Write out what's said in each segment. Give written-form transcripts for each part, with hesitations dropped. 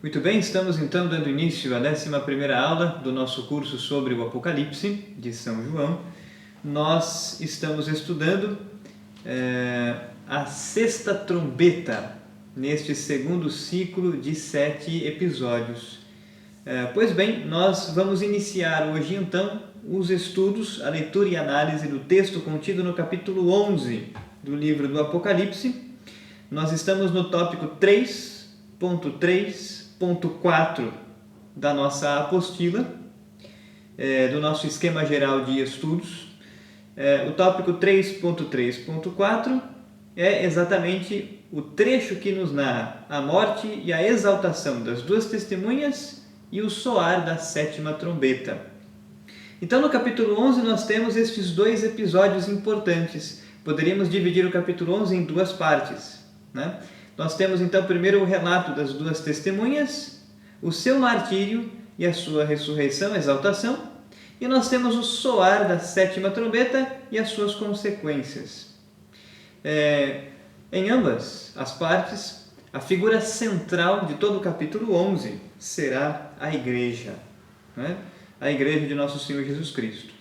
Muito bem, estamos então dando início à 11ª aula do nosso curso sobre o Apocalipse de São João. Nós estamos estudando a sexta trombeta neste segundo ciclo de 7 episódios. Pois bem, nós vamos iniciar hoje então os estudos, a leitura e análise do texto contido no capítulo 11 do livro do Apocalipse. Nós estamos no tópico 3.3.4 da nossa apostila, do nosso esquema geral de estudos. O tópico 3.3.4 é exatamente o trecho que nos narra a morte e a exaltação das duas testemunhas e o soar da sétima trombeta. Então, no capítulo 11, nós temos estes dois episódios importantes. Poderíamos dividir o capítulo 11 em duas partes, né? Nós temos então primeiro o relato das duas testemunhas, o seu martírio e a sua ressurreição, exaltação, e nós temos o soar da sétima trombeta e as suas consequências. Em ambas as partes, a figura central de todo o capítulo 11 será a igreja, né? A igreja de nosso Senhor Jesus Cristo.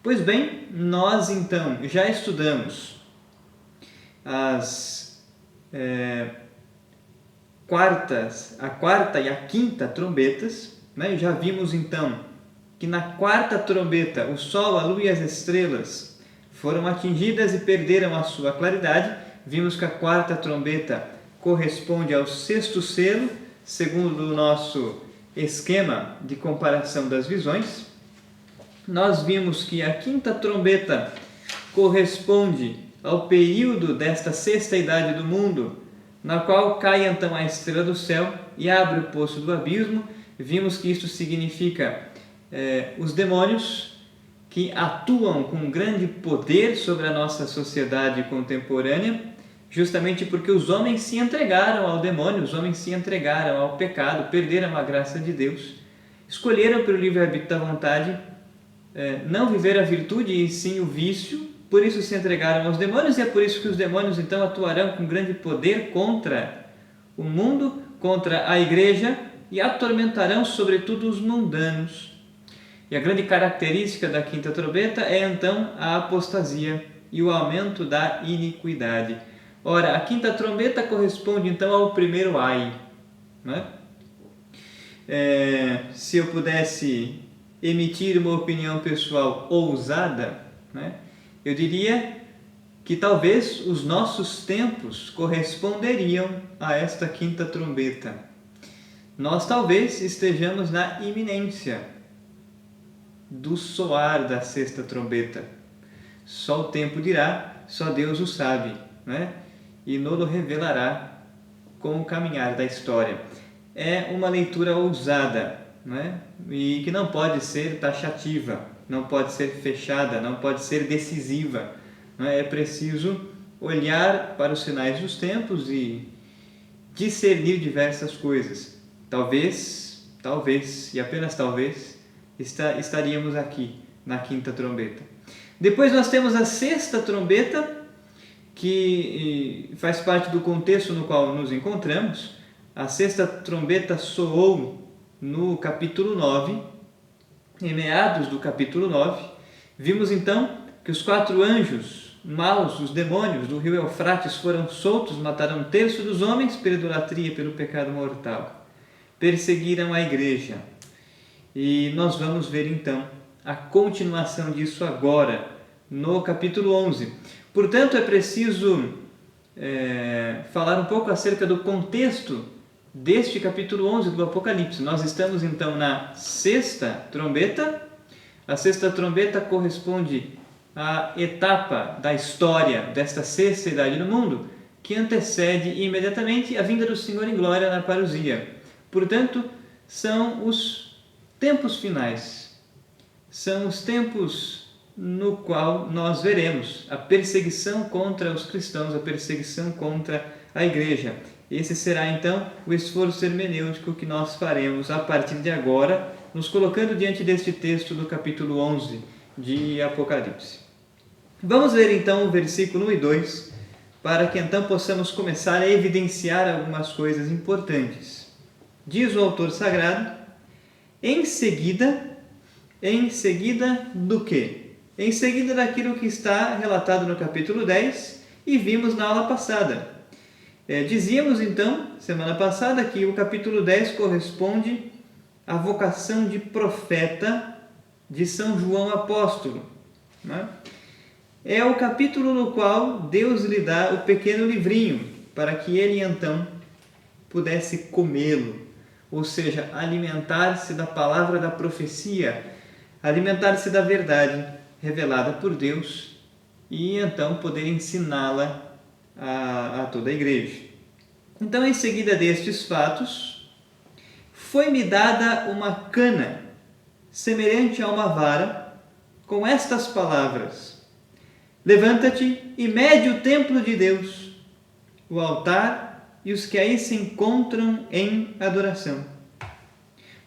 Pois bem, nós então já estudamos a quarta e a quinta trombetas, né? Já vimos então que na quarta trombeta o sol, a lua e as estrelas foram atingidas e perderam a sua claridade. Vimos que a quarta trombeta corresponde ao sexto selo, segundo o nosso esquema de comparação das visões. Nós vimos que a quinta trombeta corresponde ao período desta sexta idade do mundo, na qual cai então a estrela do céu e abre o poço do abismo. Vimos que isso significa os demônios que atuam com grande poder sobre a nossa sociedade contemporânea, justamente porque os homens se entregaram ao demônio, os homens se entregaram ao pecado, perderam a graça de Deus, escolheram pelo livre-arbítrio da vontade não viver a virtude e sim o vício, por isso se entregaram aos demônios, e é por isso que os demônios então atuarão com grande poder contra o mundo, contra a igreja, e atormentarão sobretudo os mundanos. E a grande característica da quinta trombeta é então a apostasia e o aumento da iniquidade. Ora, a quinta trombeta corresponde então ao primeiro ai, né? Se eu pudesse emitir uma opinião pessoal ousada, né, eu diria que talvez os nossos tempos corresponderiam a esta quinta trombeta. Nós talvez estejamos na iminência do soar da sexta trombeta. Só o tempo dirá, só Deus o sabe, né? E nos revelará com o caminhar da história. É uma leitura ousada, né? E que não pode ser taxativa, não pode ser fechada, não pode ser decisiva, né? É preciso olhar para os sinais dos tempos e discernir diversas coisas. Talvez, e apenas talvez, estaríamos aqui na quinta trombeta. Depois nós temos a sexta trombeta, que faz parte do contexto no qual nos encontramos. A sexta trombeta soou no capítulo 9, em meados do capítulo 9. Vimos então que os 4 anjos maus, os demônios do rio Eufrates, foram soltos, mataram 1/3 dos homens pela idolatria e pelo pecado mortal. Perseguiram a igreja. E nós vamos ver então a continuação disso agora, no capítulo 11. Portanto, é preciso falar um pouco acerca do contexto deste capítulo 11 do Apocalipse. Nós estamos então na sexta trombeta. A sexta trombeta corresponde à etapa da história desta sexta idade do mundo, que antecede imediatamente a vinda do Senhor em glória na parousia. Portanto, são os tempos finais, são os tempos no qual nós veremos a perseguição contra os cristãos, a perseguição contra a igreja. Esse será então o esforço hermenêutico que nós faremos a partir de agora, nos colocando diante deste texto do capítulo 11 de Apocalipse. Vamos ler então o versículo 1 e 2, para que então possamos começar a evidenciar algumas coisas importantes. diz o autor sagrado, em seguida do quê? Em seguida daquilo que está relatado no capítulo 10 e vimos na aula passada. Dizíamos então, semana passada, que o capítulo 10 corresponde à vocação de profeta de São João Apóstolo, né? É o capítulo no qual Deus lhe dá o pequeno livrinho para que ele então pudesse comê-lo, ou seja, alimentar-se da palavra da profecia, alimentar-se da verdade revelada por Deus e então poder ensiná-la a toda a igreja. Então, em seguida destes fatos, foi-me dada uma cana semelhante a uma vara, com estas palavras: levanta-te e mede o templo de Deus, o altar e os que aí se encontram em adoração.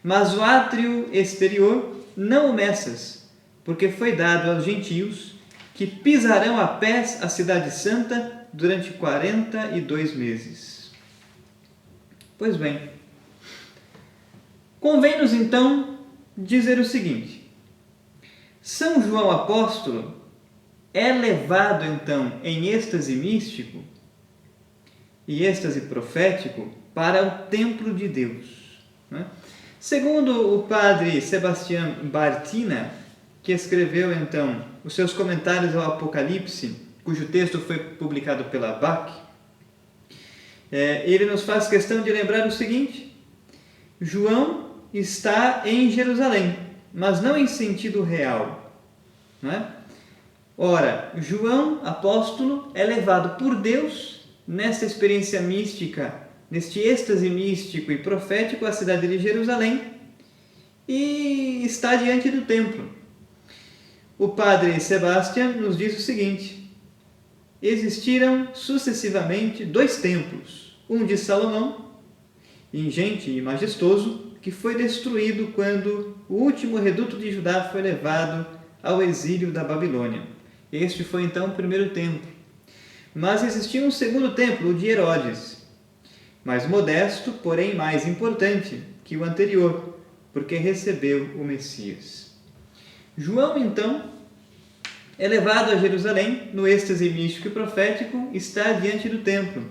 Mas o átrio exterior não o meças, porque foi dado aos gentios, que pisarão a pés a cidade santa durante 42 meses. Pois bem, convém-nos então dizer o seguinte: São João Apóstolo é levado então em êxtase místico e êxtase profético para o templo de Deus, né? Segundo o padre Sebastião Bartina, que escreveu então os seus comentários ao Apocalipse, cujo texto foi publicado pela BAC, ele nos faz questão de lembrar o seguinte: João está em Jerusalém, mas não em sentido real, né? Ora, João, apóstolo, é levado por Deus nesta experiência mística, neste êxtase místico e profético à cidade de Jerusalém e está diante do templo. O padre Sebastião nos diz o seguinte: existiram sucessivamente 2 templos, um de Salomão, ingente e majestoso, que foi destruído quando o último reduto de Judá foi levado ao exílio da Babilônia. Este foi então o primeiro templo. Mas existia um segundo templo, o de Herodes, mais modesto, porém mais importante que o anterior, porque recebeu o Messias. João, então, é levado a Jerusalém, no êxtase místico e profético, está diante do templo.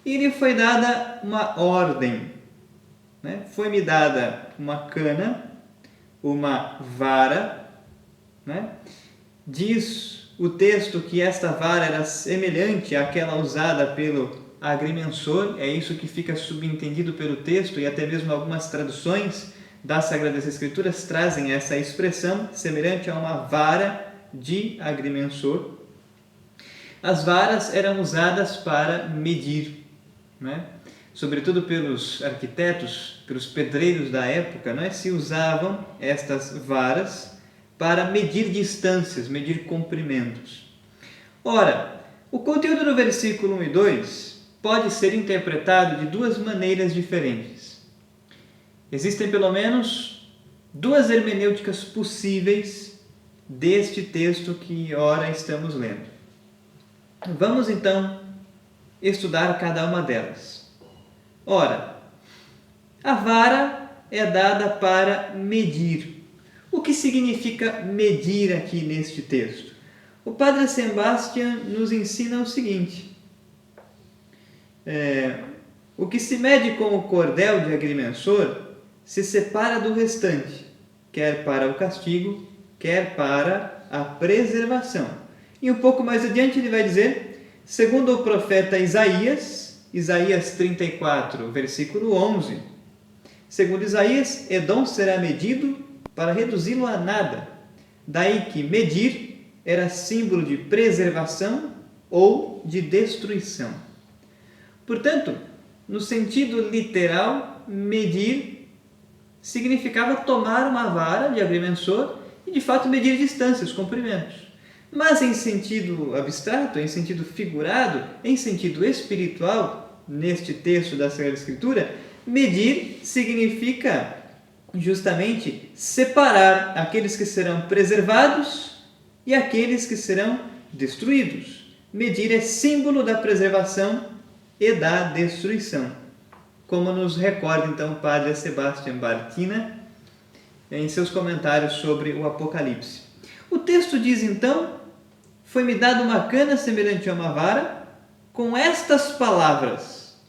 E lhe foi dada uma ordem, né? Foi-me dada uma cana, uma vara, né? Diz o texto que esta vara era semelhante àquela usada pelo agrimensor, é isso que fica subentendido pelo texto, e até mesmo algumas traduções das Sagradas Escrituras trazem essa expressão, semelhante a uma vara de agrimensor. As varas eram usadas para medir, né? Sobretudo pelos arquitetos, pelos pedreiros da época, né? Se usavam estas varas para medir distâncias, medir comprimentos. Ora, o conteúdo do versículo 1 e 2 pode ser interpretado de 2 maneiras diferentes. Existem pelo menos 2 hermenêuticas possíveis deste texto que ora estamos lendo. Vamos então estudar cada uma delas. Ora, a vara é dada para medir. O que significa medir aqui neste texto? O padre Sebastião nos ensina o seguinte: o que se mede com o cordel de agrimensor se separa do restante, quer para o castigo, quer para a preservação. E um pouco mais adiante ele vai dizer, segundo o profeta Isaías 34, versículo 11, segundo Isaías, Edom será medido para reduzi-lo a nada. Daí que medir era símbolo de preservação ou de destruição. Portanto, no sentido literal, medir significava tomar uma vara de agrimensor e, de fato, medir distâncias, comprimentos. Mas em sentido abstrato, em sentido figurado, em sentido espiritual, neste texto da Sagrada Escritura, medir significa justamente separar aqueles que serão preservados e aqueles que serão destruídos. Medir é símbolo da preservação e da destruição. como nos recorda então o padre Sebastian Bartina em seus comentários sobre o Apocalipse. O texto diz então: foi-me dada uma cana semelhante a uma vara, com estas palavras: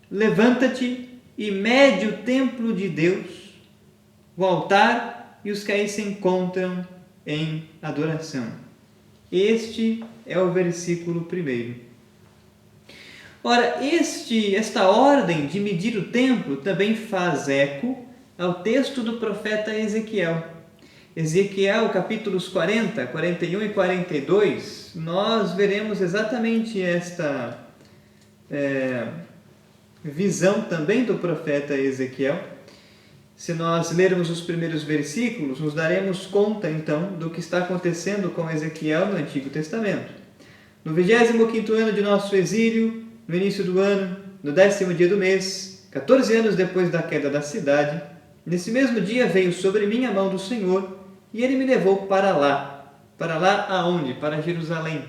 levanta-te e mede o templo de Deus, o altar e os que aí se encontram em adoração. Este é o versículo 1. Ora, esta ordem de medir o templo também faz eco ao texto do profeta Ezequiel. Ezequiel, capítulos 40, 41 e 42, nós veremos exatamente esta visão também do profeta Ezequiel. Se nós lermos os primeiros versículos, nos daremos conta então do que está acontecendo com Ezequiel no Antigo Testamento. No 25º ano de nosso exílio, no início do ano, no 10º dia do mês, 14 anos depois da queda da cidade, nesse mesmo dia veio sobre mim a mão do Senhor, e ele me levou para lá. Para lá aonde? Para Jerusalém.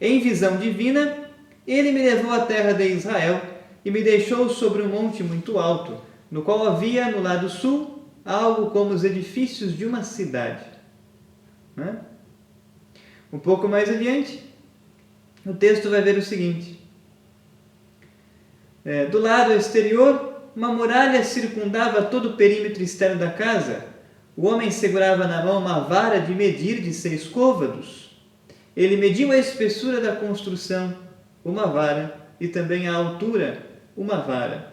Em visão divina, ele me levou à terra de Israel e me deixou sobre um monte muito alto, no qual havia no lado sul algo como os edifícios de uma cidade. Um pouco mais adiante, o texto vai ver o seguinte: do lado exterior, uma muralha circundava todo o perímetro externo da casa. O homem segurava na mão uma vara de medir de 6 côvados. Ele mediu a espessura da construção, uma vara, e também a altura, uma vara.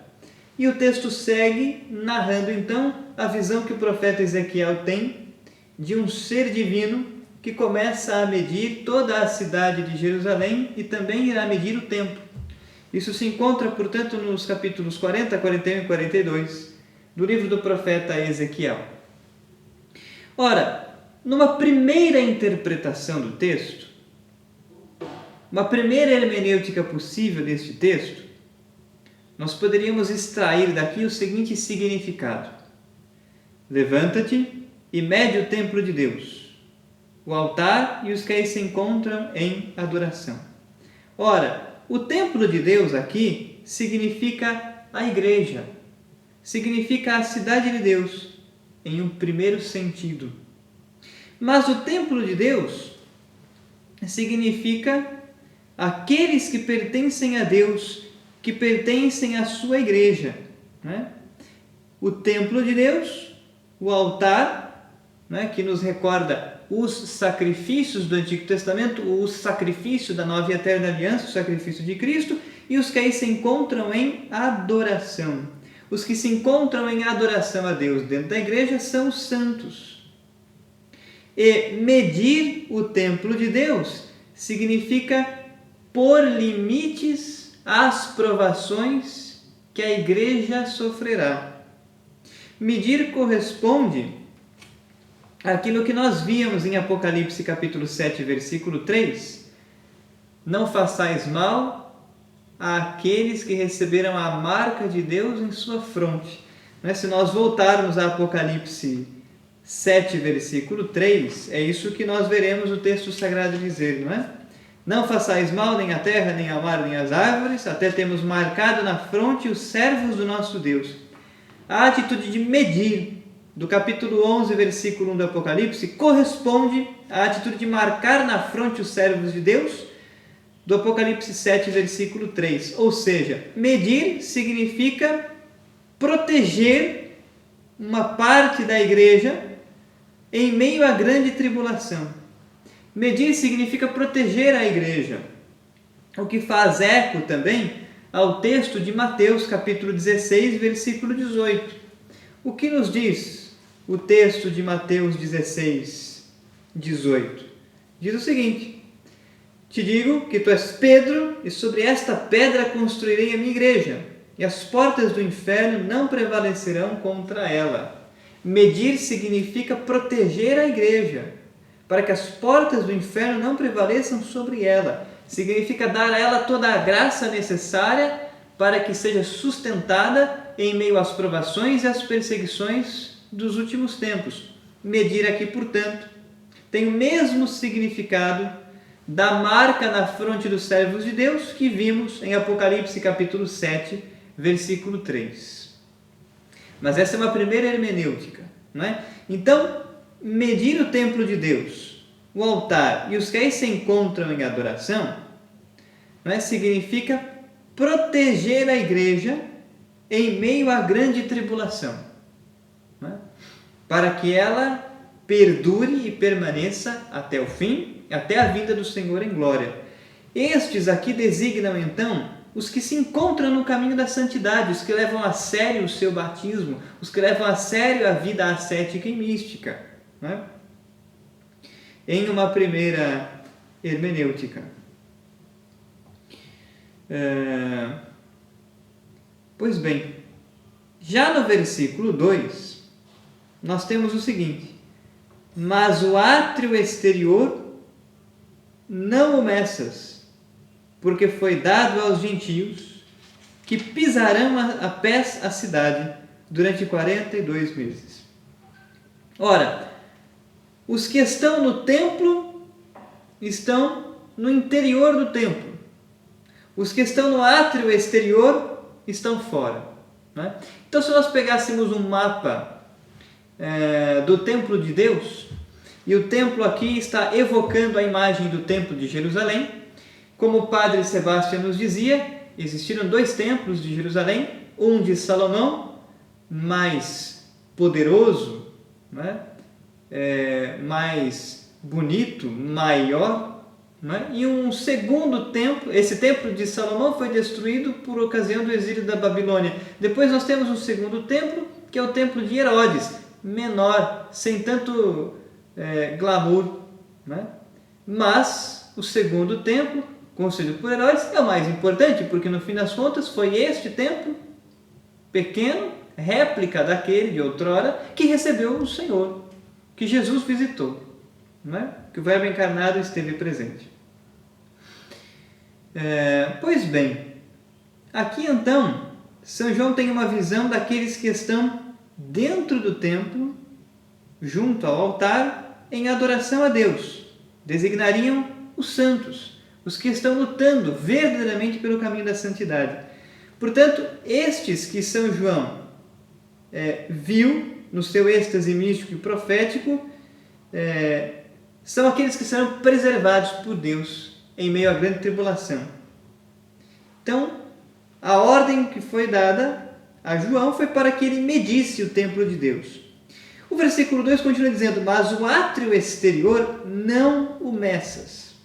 E o texto segue narrando então a visão que o profeta Ezequiel tem de um ser divino que começa a medir toda a cidade de Jerusalém e também irá medir o templo. Isso se encontra, portanto, nos capítulos 40, 41 e 42 do livro do profeta Ezequiel. Ora, numa primeira interpretação do texto, uma primeira hermenêutica possível deste texto, nós poderíamos extrair daqui o seguinte significado: levanta-te e mede o templo de Deus, o altar e os que aí se encontram em adoração. Ora, o templo de Deus aqui significa a igreja, significa a cidade de Deus, em um primeiro sentido. Mas o templo de Deus significa aqueles que pertencem a Deus, que pertencem à sua igreja. O templo de Deus, o altar, que nos recorda os sacrifícios do Antigo Testamento, o sacrifício da nova e eterna aliança, o sacrifício de Cristo, e os que aí se encontram em adoração. Os que se encontram em adoração a Deus dentro da igreja são os santos. E medir o templo de Deus significa pôr limites às provações que a igreja sofrerá. Medir corresponde àquilo que nós víamos em Apocalipse capítulo 7, versículo 3. Não façais mal àqueles que receberam a marca de Deus em sua fronte. Se nós voltarmos a Apocalipse 7, versículo 3, é isso que nós veremos o texto sagrado dizer, não é? Não façais mal nem à terra, nem ao mar, nem às árvores, até temos marcado na fronte os servos do nosso Deus. A atitude de medir, do capítulo 11, versículo 1 do Apocalipse, corresponde à atitude de marcar na fronte os servos de Deus, do Apocalipse 7, versículo 3. Ou seja, medir significa proteger uma parte da igreja em meio à grande tribulação. Medir significa proteger a igreja, o que faz eco também ao texto de Mateus, capítulo 16, versículo 18. O que nos diz o texto de Mateus 16, 18? Diz o seguinte: te digo que tu és Pedro, e sobre esta pedra construirei a minha igreja, e as portas do inferno não prevalecerão contra ela. Medir significa proteger a igreja, para que as portas do inferno não prevaleçam sobre ela. Significa dar a ela toda a graça necessária para que seja sustentada em meio às provações e às perseguições dos últimos tempos. Medir aqui, portanto, tem o mesmo significado da marca na fronte dos servos de Deus que vimos em Apocalipse capítulo 7, versículo 3. Mas essa é uma primeira hermenêutica, não é? Então, medir o templo de Deus, o altar e os que aí se encontram em adoração, não é? Significa proteger a igreja em meio à grande tribulação, não é? Para que ela perdure e permaneça até o fim, até a vinda do Senhor em glória. Estes aqui designam então os que se encontram no caminho da santidade, os que levam a sério o seu batismo, os que levam a sério a vida ascética e mística, né? Em uma primeira hermenêutica. Pois bem, já no versículo 2, nós temos o seguinte: mas o átrio exterior não o meças, porque foi dado aos gentios, que pisarão a pés a cidade durante 42 meses. Ora, os que estão no templo estão no interior do templo. Os que estão no átrio exterior estão fora, né? Então, se nós pegássemos um mapa do templo de Deus, e o templo aqui está evocando a imagem do templo de Jerusalém, como o padre Sebastião nos dizia, existiram 2 templos de Jerusalém, um de Salomão, mais poderoso, né? Mais bonito, maior, né? E um segundo templo. Esse templo de Salomão foi destruído por ocasião do exílio da Babilônia. Depois nós temos um segundo templo, que é o templo de Herodes, menor, sem tanto glamour, né? Mas o segundo templo, construído por Herodes, é o mais importante, porque no fim das contas foi este templo pequeno, réplica daquele de outrora, que recebeu o Senhor, que Jesus visitou, né? Que o Verbo encarnado esteve presente. Pois bem, aqui então, São João tem uma visão daqueles que estão dentro do templo, junto ao altar, em adoração a Deus. Designariam os santos, os que estão lutando verdadeiramente pelo caminho da santidade. Portanto, estes que São João viu no seu êxtase místico e profético, são aqueles que serão preservados por Deus em meio à grande tribulação. Então, a ordem que foi dada a João foi para que ele medisse o templo de Deus. O versículo 2 continua dizendo: mas o átrio exterior não o meças.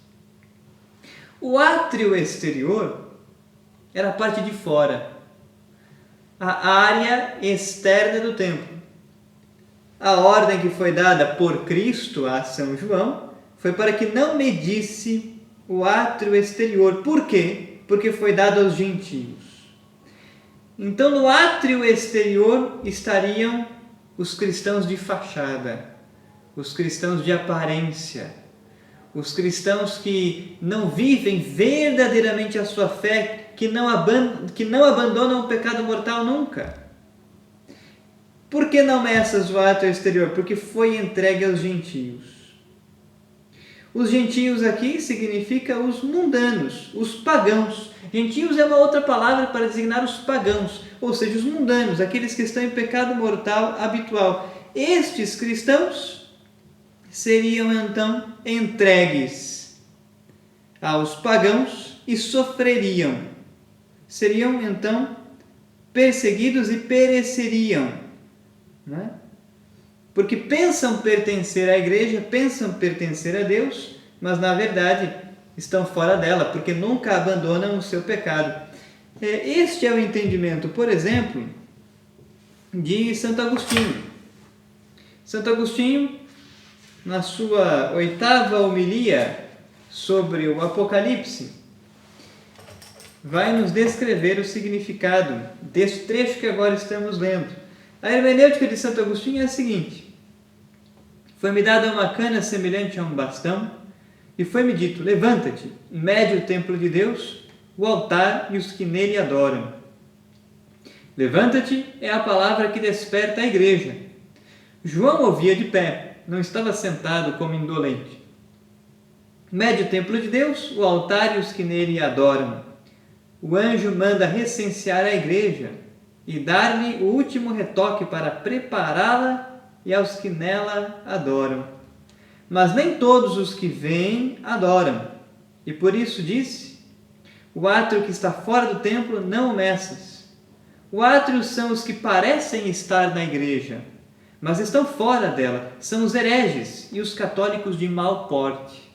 O átrio exterior era a parte de fora, a área externa do templo. A ordem que foi dada por Cristo a São João foi para que não medisse o átrio exterior. Por quê? Porque foi dado aos gentios. Então, no átrio exterior estariam os cristãos de fachada, os cristãos de aparência, os cristãos que não vivem verdadeiramente a sua fé, que não abandonam o pecado mortal nunca. Por que não meças o átrio exterior? Porque foi entregue aos gentios. Os gentios aqui significa os mundanos, os pagãos. Gentios é uma outra palavra para designar os pagãos, ou seja, os mundanos, aqueles que estão em pecado mortal habitual. Estes cristãos seriam então entregues aos pagãos e sofreriam. Seriam então perseguidos e pereceriam, né? Porque pensam pertencer à igreja, pensam pertencer a Deus, mas na verdade estão fora dela, porque nunca abandonam o seu pecado. Este é o entendimento, por exemplo, de Santo Agostinho. Santo Agostinho, na sua 8ª homilia sobre o Apocalipse, vai nos descrever o significado deste trecho que agora estamos lendo. A hermenêutica de Santo Agostinho é a seguinte: foi-me dada uma cana semelhante a um bastão, e foi-me dito: levanta-te, mede o templo de Deus, o altar e os que nele adoram. Levanta-te é a palavra que desperta a igreja. João ouvia de pé, não estava sentado como indolente. Mede o templo de Deus, o altar e os que nele adoram. o anjo manda recensear a igreja e dar-lhe o último retoque para prepará-la e aos que nela adoram. Mas nem todos os que vêm adoram, e por isso disse: o átrio que está fora do templo não o meças. O átrio são os que parecem estar na igreja, mas estão fora dela, são os hereges e os católicos de mau porte.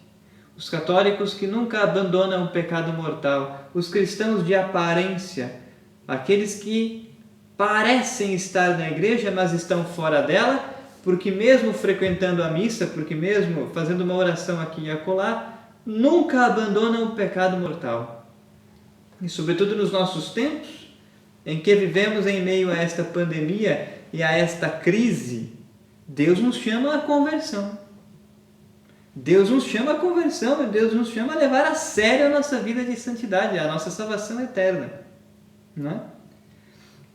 Os católicos que nunca abandonam o pecado mortal, os cristãos de aparência, aqueles que parecem estar na igreja, mas estão fora dela, porque mesmo frequentando a missa, porque mesmo fazendo uma oração aqui e acolá, nunca abandonam o pecado mortal. E sobretudo nos nossos tempos, em que vivemos em meio a esta pandemia e a esta crise, Deus nos chama à conversão. Deus nos chama à conversão e Deus nos chama a levar a sério a nossa vida de santidade, a nossa salvação eterna. Não é?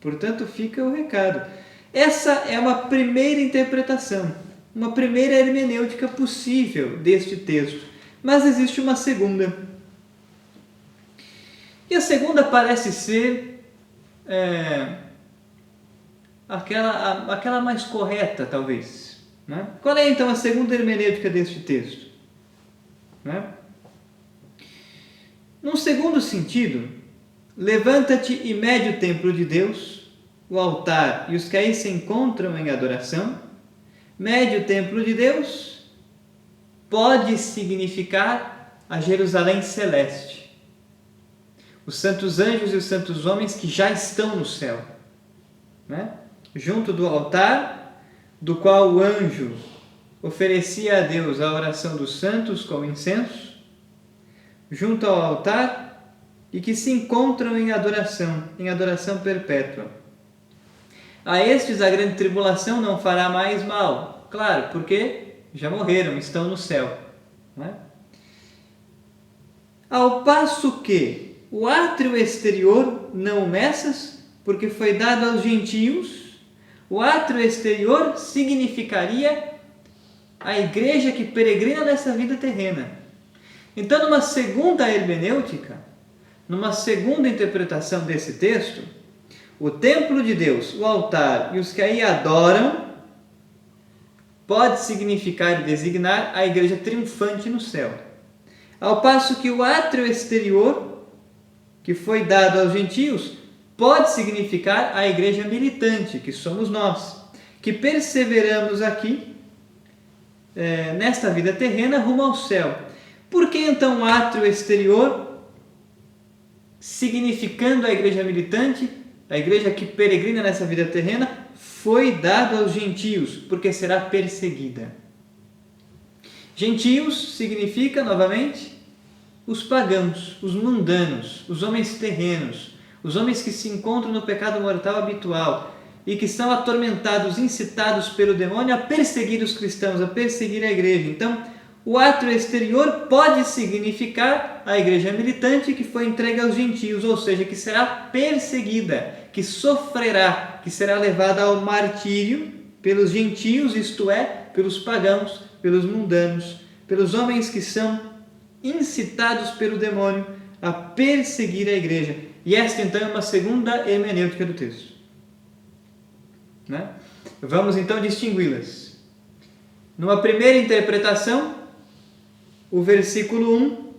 Portanto, fica o recado. Essa é uma primeira interpretação, uma primeira hermenêutica possível deste texto. Mas existe uma segunda. E a segunda parece ser aquela mais correta, talvez. Né? Qual é então a segunda hermenêutica deste texto? Né? Num segundo sentido, levanta-te e mede o templo de Deus, o altar e os que aí se encontram em adoração. Mede o templo de Deus pode significar a Jerusalém celeste, os santos anjos e os santos homens que já estão no céu, né? Junto do altar, do qual o anjo oferecia a Deus a oração dos santos com incenso, junto ao altar, e que se encontram em adoração perpétua. A estes a grande tribulação não fará mais mal, claro, porque já morreram, estão no céu, né? Ao passo que o átrio exterior não o meças, porque foi dado aos gentios. O átrio exterior significaria a igreja que peregrina nessa vida terrena. Então, numa segunda hermenêutica, numa segunda interpretação desse texto, o templo de Deus, o altar e os que aí adoram, pode significar e designar a igreja triunfante no céu. Ao passo que o átrio exterior, que foi dado aos gentios, pode significar a igreja militante, que somos nós, que perseveramos aqui, nesta vida terrena, rumo ao céu. Por que então o átrio exterior, significando a igreja militante, a igreja que peregrina nessa vida terrena, foi dado aos gentios? Porque será perseguida. Gentios significa, novamente, os pagãos, os mundanos, os homens terrenos, os homens que se encontram no pecado mortal habitual e que são atormentados, incitados pelo demônio a perseguir os cristãos, a perseguir a igreja. Então, o átrio exterior pode significar a igreja militante que foi entregue aos gentios, ou seja, que será perseguida, que sofrerá, que será levada ao martírio pelos gentios, isto é, pelos pagãos, pelos mundanos, pelos homens que são incitados pelo demônio a perseguir a igreja. E esta então é uma segunda hermenêutica do texto, né? Vamos então distingui-las. Numa primeira interpretação, o versículo 1,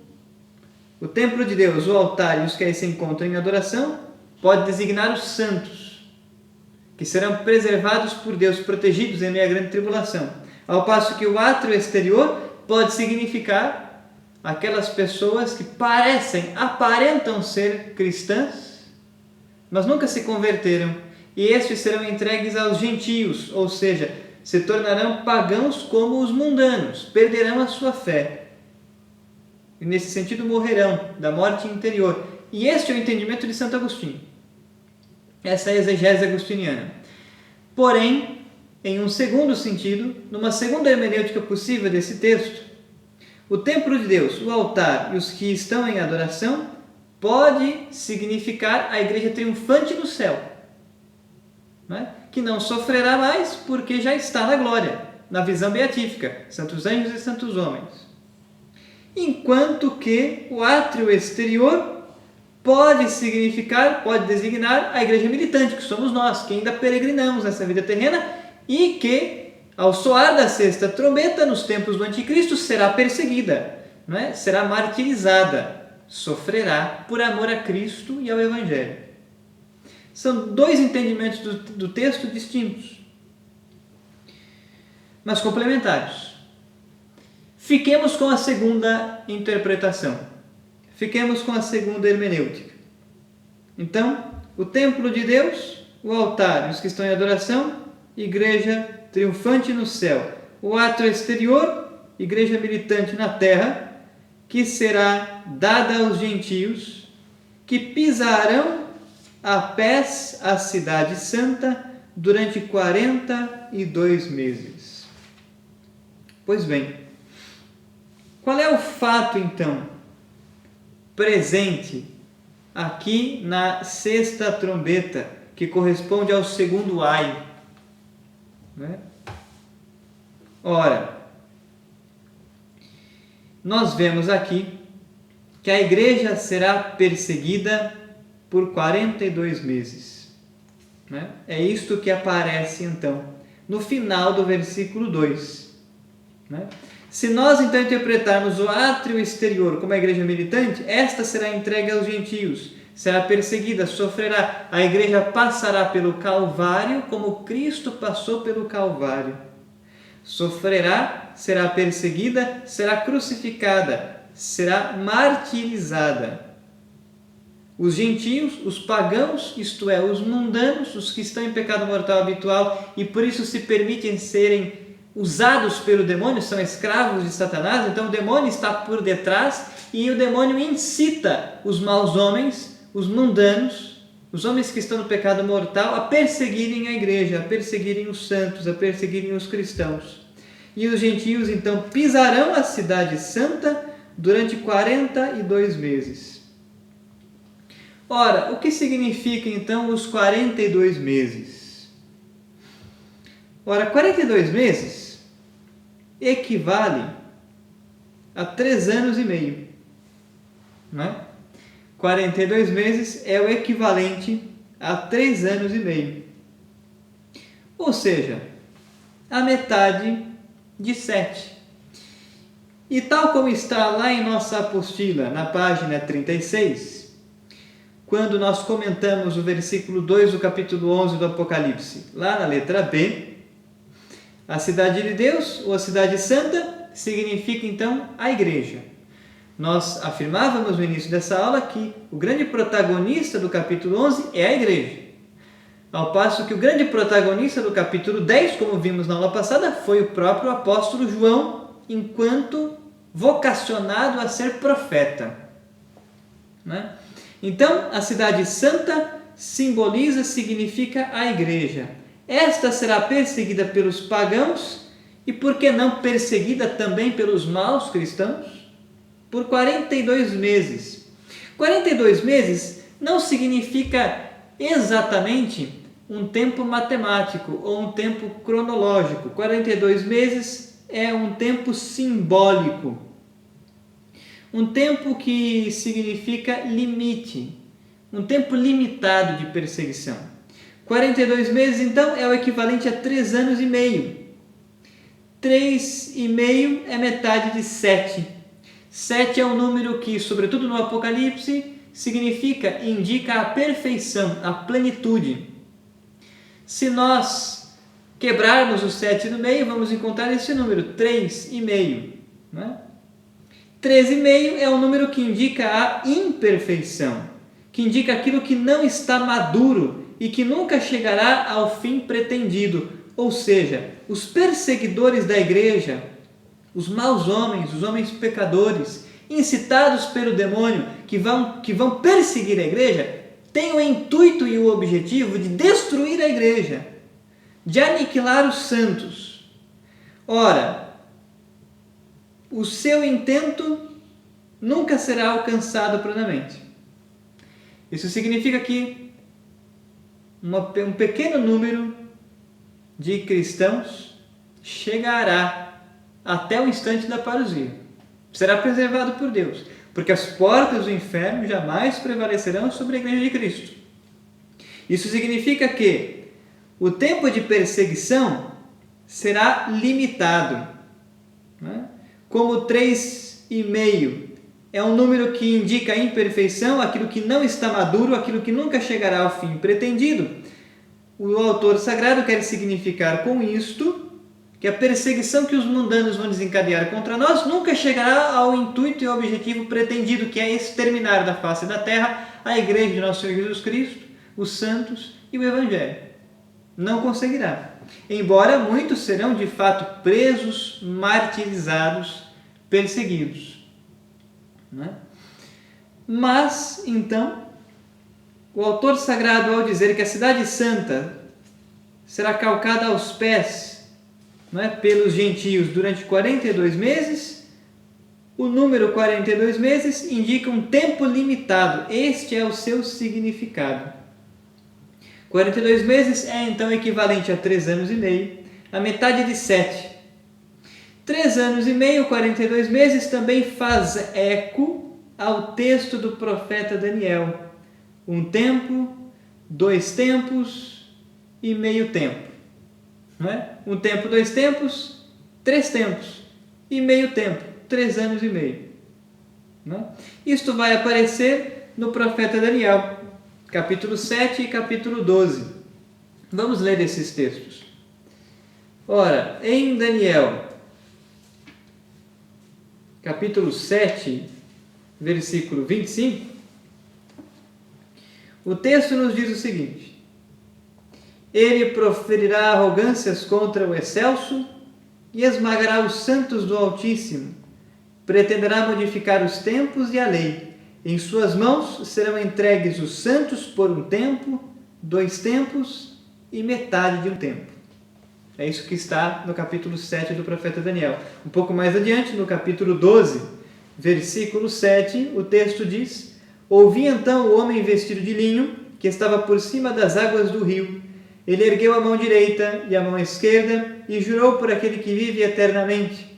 o templo de Deus, o altar e os que aí se encontram em adoração, pode designar os santos, que serão preservados por Deus, protegidos em meio à grande tribulação. Ao passo que o átrio exterior pode significar aquelas pessoas que aparentam ser cristãs, mas nunca se converteram, e estes serão entregues aos gentios, ou seja, se tornarão pagãos como os mundanos, perderão a sua fé. E nesse sentido morrerão da morte interior. E este é o entendimento de Santo Agostinho. Essa é a exegese agostiniana. Porém, em um segundo sentido, numa segunda hermenêutica possível desse texto, o templo de Deus, o altar e os que estão em adoração pode significar a igreja triunfante no céu, né? Que não sofrerá mais porque já está na glória, na visão beatífica, santos anjos e santos homens. Enquanto que o átrio exterior pode significar, pode designar a igreja militante, que somos nós, que ainda peregrinamos nessa vida terrena e que, ao soar da sexta trombeta, nos tempos do anticristo, será perseguida, não é? Será martirizada, sofrerá por amor a Cristo e ao Evangelho. São dois entendimentos do texto distintos, mas complementares. Fiquemos com a segunda interpretação. Fiquemos com a segunda hermenêutica. Então, o templo de Deus, o altar, os que estão em adoração, igreja triunfante no céu. O átrio exterior, igreja militante na terra, que será dada aos gentios, que pisarão a pés a cidade santa durante 42 meses. Pois bem, qual é o fato, então, presente aqui na sexta trombeta, que corresponde ao segundo ai? Né? Ora, nós vemos aqui que a igreja será perseguida por 42 meses. Né? É isto que aparece, então, no final do versículo 2. Né? Se nós, então, interpretarmos o átrio exterior como a igreja militante, esta será entregue aos gentios, será perseguida, sofrerá. A igreja passará pelo Calvário como Cristo passou pelo Calvário. Sofrerá, será perseguida, será crucificada, será martirizada. Os gentios, os pagãos, isto é, os mundanos, os que estão em pecado mortal habitual e por isso se permitem serem usados pelo demônio, são escravos de Satanás, então o demônio está por detrás e o demônio incita os maus homens, os mundanos, os homens que estão no pecado mortal, a perseguirem a igreja, a perseguirem os santos, a perseguirem os cristãos. E os gentios então pisarão a cidade santa durante 42 meses. Ora, o que significa então os 42 meses? Ora, 42 meses equivale a 3 anos e meio. Né? 42 meses é o equivalente a 3 anos e meio. Ou seja, a metade de 7. E tal como está lá em nossa apostila, na página 36, quando nós comentamos o versículo 2 do capítulo 11 do Apocalipse, lá na letra B, a cidade de Deus, ou a cidade santa, significa então a igreja. Nós afirmávamos no início dessa aula que o grande protagonista do capítulo 11 é a igreja. Ao passo que o grande protagonista do capítulo 10, como vimos na aula passada, foi o próprio apóstolo João, enquanto vocacionado a ser profeta. Né? Então, a cidade santa simboliza, significa a igreja. Esta será perseguida pelos pagãos e, por que não, perseguida também pelos maus cristãos? Por 42 meses. 42 meses não significa exatamente um tempo matemático ou um tempo cronológico. 42 meses é um tempo simbólico. Um tempo que significa limite. Um tempo limitado de perseguição. 42 meses, então, é o equivalente a 3 anos e meio. 3 e meio é metade de 7. 7 é um número que, sobretudo no Apocalipse, significa, indica a perfeição, a plenitude. Se nós quebrarmos o 7 no meio, vamos encontrar esse número, 3,5. Né? 3,5 é um número que indica a imperfeição, que indica aquilo que não está maduro e que nunca chegará ao fim pretendido. Ou seja, os perseguidores da igreja, os maus homens, os homens pecadores, incitados pelo demônio, que vão perseguir a igreja, têm o intuito e o objetivo de destruir a igreja, de aniquilar os santos. Ora, o seu intento nunca será alcançado plenamente. Isso significa que um pequeno número de cristãos chegará até o instante da parousia. Será preservado por Deus. porque as portas do inferno jamais prevalecerão sobre a Igreja de Cristo. Isso significa que o tempo de perseguição será limitado. Né? Como 3,5 é um número que indica a imperfeição, aquilo que não está maduro, aquilo que nunca chegará ao fim pretendido, o autor sagrado quer significar com isto que a perseguição que os mundanos vão desencadear contra nós nunca chegará ao intuito e objetivo pretendido, que é exterminar da face da terra a Igreja de Nosso Senhor Jesus Cristo, os santos e o Evangelho. Não conseguirá. Embora muitos serão de fato presos, martirizados, perseguidos. Não é? Mas, então, o autor sagrado, ao dizer que a cidade santa será calcada aos pés, não é, pelos gentios durante 42 meses, o número 42 meses indica um tempo limitado. Este é o seu significado. 42 meses é então equivalente a 3 anos e meio, a metade de 7. 3 anos e meio, 42 meses, também faz eco ao texto do profeta Daniel. 1 tempo, 2 tempos e meio tempo. Não é? 1 tempo, 2 tempos, 3 tempos e meio tempo, 3 anos e meio. Não é? Isto vai aparecer no profeta Daniel, capítulo 7 e capítulo 12. Vamos ler esses textos. Ora, em Daniel, capítulo 7, versículo 25, o texto nos diz o seguinte: ele proferirá arrogâncias contra o excelso e esmagará os santos do Altíssimo. Pretenderá modificar os tempos e a lei. Em suas mãos serão entregues os santos por 1 tempo, 2 tempos e metade de 1 tempo. É isso que está no capítulo 7 do profeta Daniel. Um pouco mais adiante, no capítulo 12, versículo 7, o texto diz: ouvi então o homem vestido de linho, que estava por cima das águas do rio. Ele ergueu a mão direita e a mão esquerda e jurou por aquele que vive eternamente.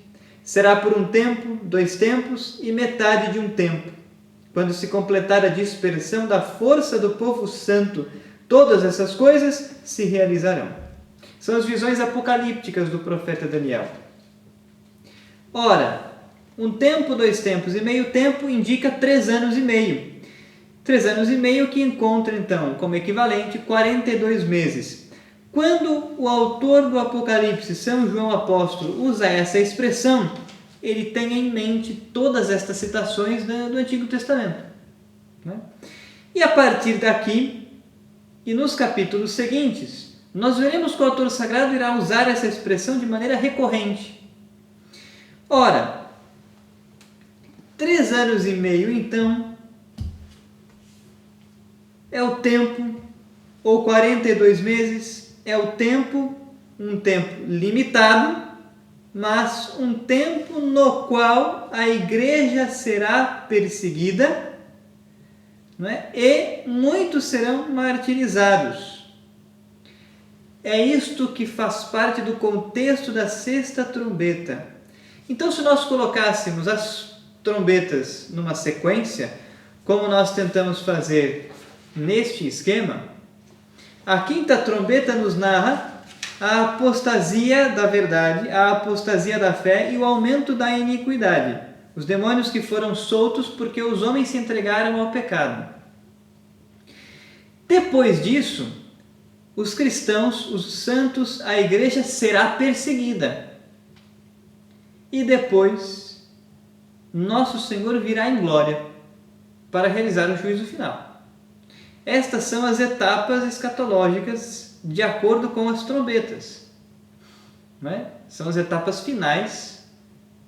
Será por 1 tempo, 2 tempos e metade de 1 tempo. Quando se completar a dispersão da força do povo santo, todas essas coisas se realizarão. São as visões apocalípticas do profeta Daniel. Ora, 1 tempo, 2 tempos e meio tempo indica 3 anos e meio. 3 anos e meio que encontra, então, como equivalente 42 meses. Quando o autor do Apocalipse, São João Apóstolo, usa essa expressão, ele tem em mente todas estas citações do Antigo Testamento. Né? E a partir daqui, e nos capítulos seguintes, nós veremos que o autor sagrado irá usar essa expressão de maneira recorrente. Ora, 3 anos e meio, então, é o tempo, ou 42 meses, é o tempo, um tempo limitado, mas um tempo no qual a igreja será perseguida, não é? E muitos serão martirizados. É isto que faz parte do contexto da sexta trombeta. Então, se nós colocássemos as trombetas numa sequência, como nós tentamos fazer neste esquema, a quinta trombeta nos narra a apostasia da verdade, a apostasia da fé e o aumento da iniquidade. Os demônios que foram soltos porque os homens se entregaram ao pecado. Depois disso, os cristãos, os santos, a igreja será perseguida. E depois, nosso Senhor virá em glória para realizar o juízo final. Estas são as etapas escatológicas de acordo com as trombetas. Não é? São as etapas finais,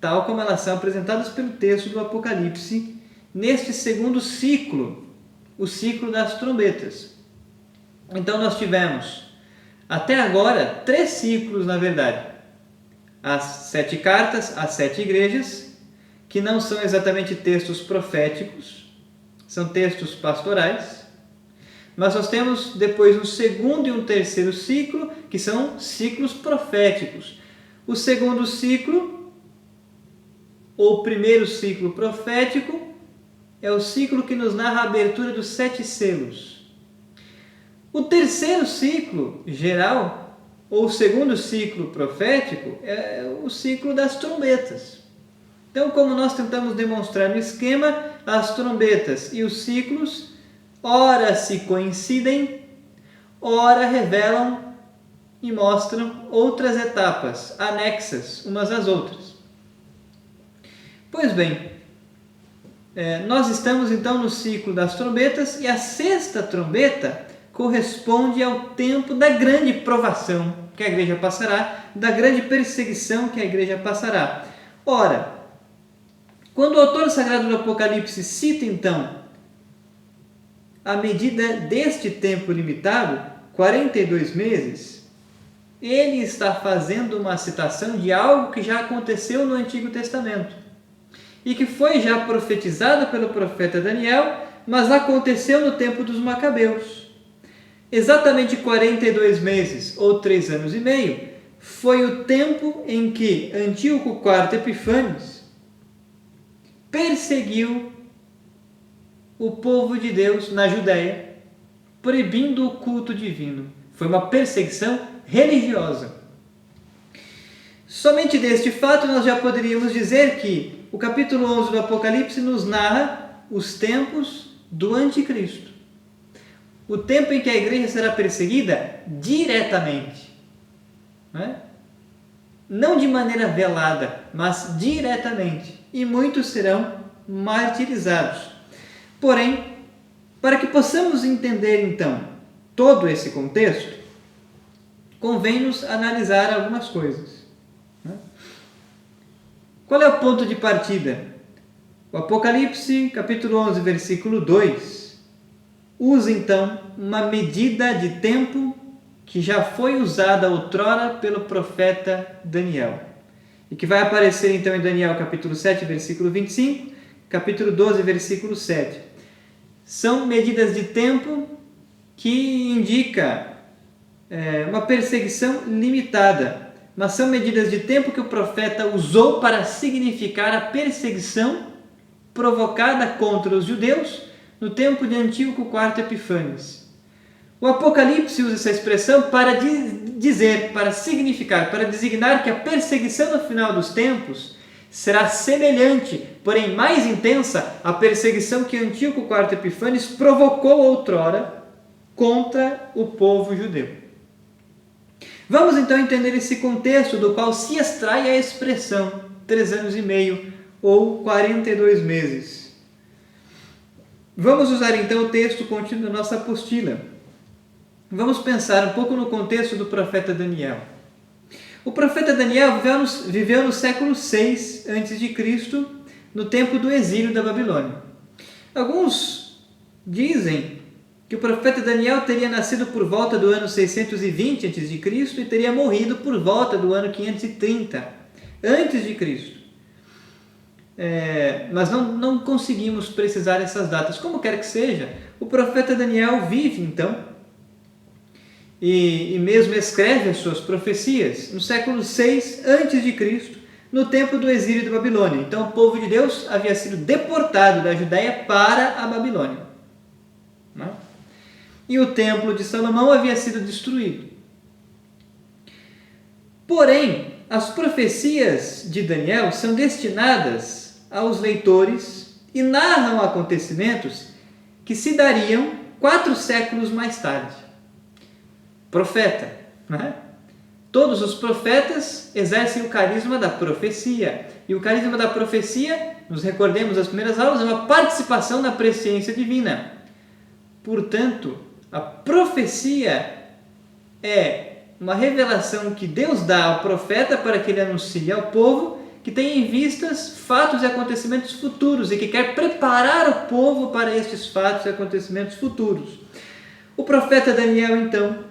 tal como elas são apresentadas pelo texto do Apocalipse, neste segundo ciclo, o ciclo das trombetas. Então nós tivemos, até agora, 3 ciclos, na verdade. As 7 cartas, as 7 igrejas, que não são exatamente textos proféticos, são textos pastorais. Mas nós temos depois um segundo e um terceiro ciclo, que são ciclos proféticos. O segundo ciclo, ou primeiro ciclo profético, é o ciclo que nos narra a abertura dos 7 selos. O terceiro ciclo geral, ou o segundo ciclo profético, é o ciclo das trombetas. Então, como nós tentamos demonstrar no esquema, as trombetas e os ciclos, ora se coincidem, ora revelam e mostram outras etapas anexas umas às outras. Pois bem, nós estamos então no ciclo das trombetas, e a sexta trombeta corresponde ao tempo da grande provação que a igreja passará, da grande perseguição que a igreja passará. Ora, quando o autor sagrado do Apocalipse cita então a medida deste tempo limitado, 42 meses, ele está fazendo uma citação de algo que já aconteceu no Antigo Testamento e que foi já profetizado pelo profeta Daniel, mas aconteceu no tempo dos Macabeus. Exatamente 42 meses, ou 3 anos e meio, foi o tempo em que Antíoco IV Epifânes perseguiu o povo de Deus na Judéia, proibindo o culto divino. Foi uma perseguição religiosa. Somente deste fato nós já poderíamos dizer que o capítulo 11 do Apocalipse nos narra os tempos do Anticristo. O tempo em que a igreja será perseguida diretamente. Não de maneira velada, mas diretamente. E muitos serão martirizados. Porém, para que possamos entender então todo esse contexto, convém-nos analisar algumas coisas. Qual é o ponto de partida? O Apocalipse, capítulo 11, versículo 2, usa então uma medida de tempo que já foi usada outrora pelo profeta Daniel, e que vai aparecer então em Daniel capítulo 7, versículo 25, capítulo 12, versículo 7. São medidas de tempo que indicam uma perseguição limitada, mas são medidas de tempo que o profeta usou para significar a perseguição provocada contra os judeus no tempo de Antíoco IV Epifânes. O Apocalipse usa essa expressão para dizer, para significar, para designar que a perseguição no final dos tempos será semelhante, porém mais intensa, à perseguição que Antíoco IV Epifânes provocou outrora contra o povo judeu. Vamos então entender esse contexto do qual se extrai a expressão 3 anos e meio ou 42 meses. Vamos usar então o texto contido na nossa apostila. Vamos pensar um pouco no contexto do profeta Daniel. O profeta Daniel viveu no século 6 a.C., no tempo do exílio da Babilônia. Alguns dizem que o profeta Daniel teria nascido por volta do ano 620 a.C. e teria morrido por volta do ano 530 a.C. Mas não conseguimos precisar essas datas. Como quer que seja, o profeta Daniel vive então e mesmo escreve as suas profecias no século 6 a.C., no tempo do exílio da Babilônia. Então o povo de Deus havia sido deportado da Judéia para a Babilônia. E o templo de Salomão havia sido destruído. Porém, as profecias de Daniel são destinadas aos leitores e narram acontecimentos que se dariam 4 séculos mais tarde. Profeta, Todos os profetas exercem o carisma da profecia. E o carisma da profecia, nos recordemos das primeiras aulas, é uma participação na presciência divina. Portanto, a profecia é uma revelação que Deus dá ao profeta para que ele anuncie ao povo que tem em vistas fatos e acontecimentos futuros e que quer preparar o povo para estes fatos e acontecimentos futuros. O profeta Daniel, então,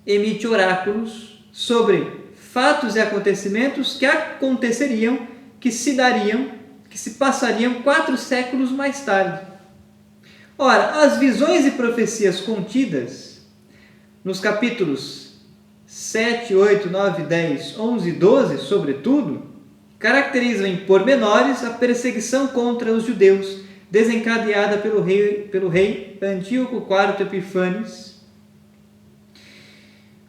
emite oráculos sobre fatos e acontecimentos que aconteceriam, que se dariam, que se passariam 4 séculos mais tarde. Ora, as visões e profecias contidas nos capítulos 7, 8, 9, 10, 11 e 12, sobretudo, caracterizam em pormenores a perseguição contra os judeus desencadeada pelo rei Antíoco IV Epífanes.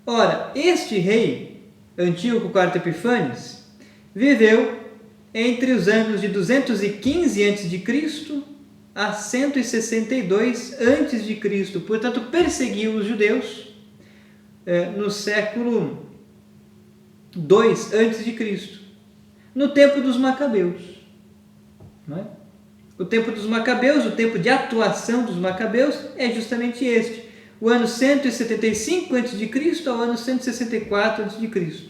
Ora, este rei, Antíoco IV Epífanes, viveu entre os anos de 215 a.C. a 162 a.C., portanto, perseguiu os judeus no século II a.C., no tempo dos Macabeus. Não é? O tempo dos Macabeus, o tempo de atuação dos Macabeus, é justamente este: o ano 175 a.C. ao ano 164 a.C.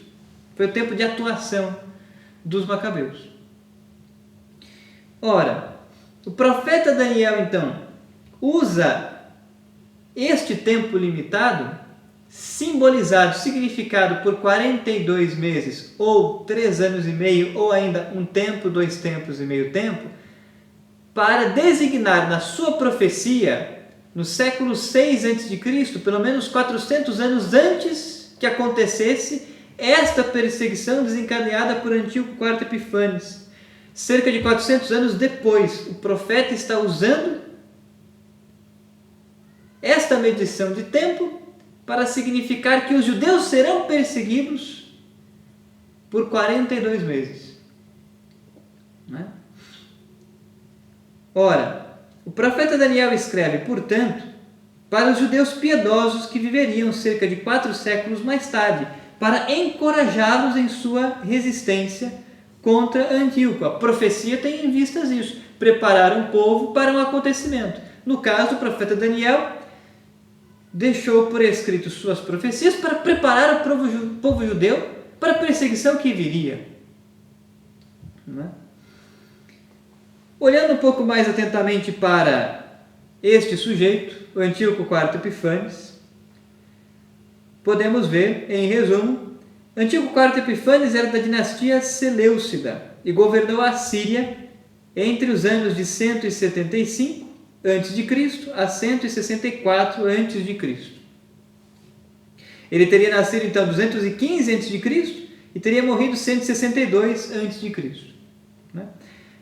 Foi o tempo de atuação dos Macabeus. Ora, o profeta Daniel, então, usa este tempo limitado, simbolizado, significado por 42 meses, ou 3 anos e meio, ou ainda um tempo, 2 tempos e meio tempo, para designar na sua profecia, no século 6 a.C., pelo menos 400 anos antes que acontecesse esta perseguição desencadeada por Antíoco IV Epífanes. Cerca de 400 anos depois, o profeta está usando esta medição de tempo para significar que os judeus serão perseguidos por 42 meses. Né? Ora, o profeta Daniel escreve, portanto, para os judeus piedosos que viveriam cerca de 4 séculos mais tarde, para encorajá-los em sua resistência contra Antíoco. A profecia tem em vistas isso, preparar um povo para um acontecimento. No caso, o profeta Daniel deixou por escrito suas profecias para preparar o povo judeu para a perseguição que viria. Não é? Olhando um pouco mais atentamente para este sujeito, o Antíoco IV Epífanes, podemos ver, em resumo, Antíoco IV Epífanes era da dinastia Seleucida e governou a Síria entre os anos de 175 a.C. a 164 a.C. Ele teria nascido então 215 a.C. e teria morrido 162 a.C.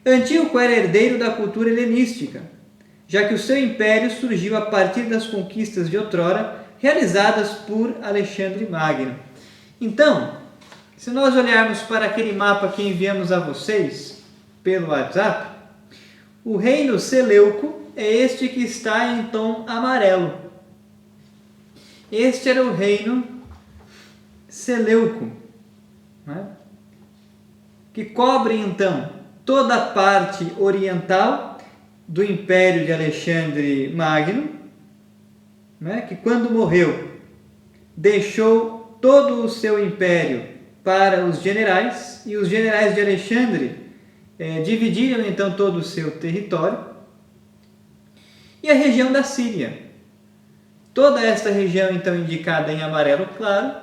Antíoco era herdeiro da cultura helenística, já que o seu império surgiu a partir das conquistas de outrora realizadas por Alexandre Magno. Então, se nós olharmos para aquele mapa que enviamos a vocês pelo WhatsApp, o reino Seleuco é este que está em tom amarelo. Este era o reino Seleuco, né? Que cobre então toda a parte oriental do império de Alexandre Magno, né? Que quando morreu deixou todo o seu império para os generais, e os generais de Alexandre dividiram então todo o seu território, e a região da Síria. Toda esta região então indicada em amarelo claro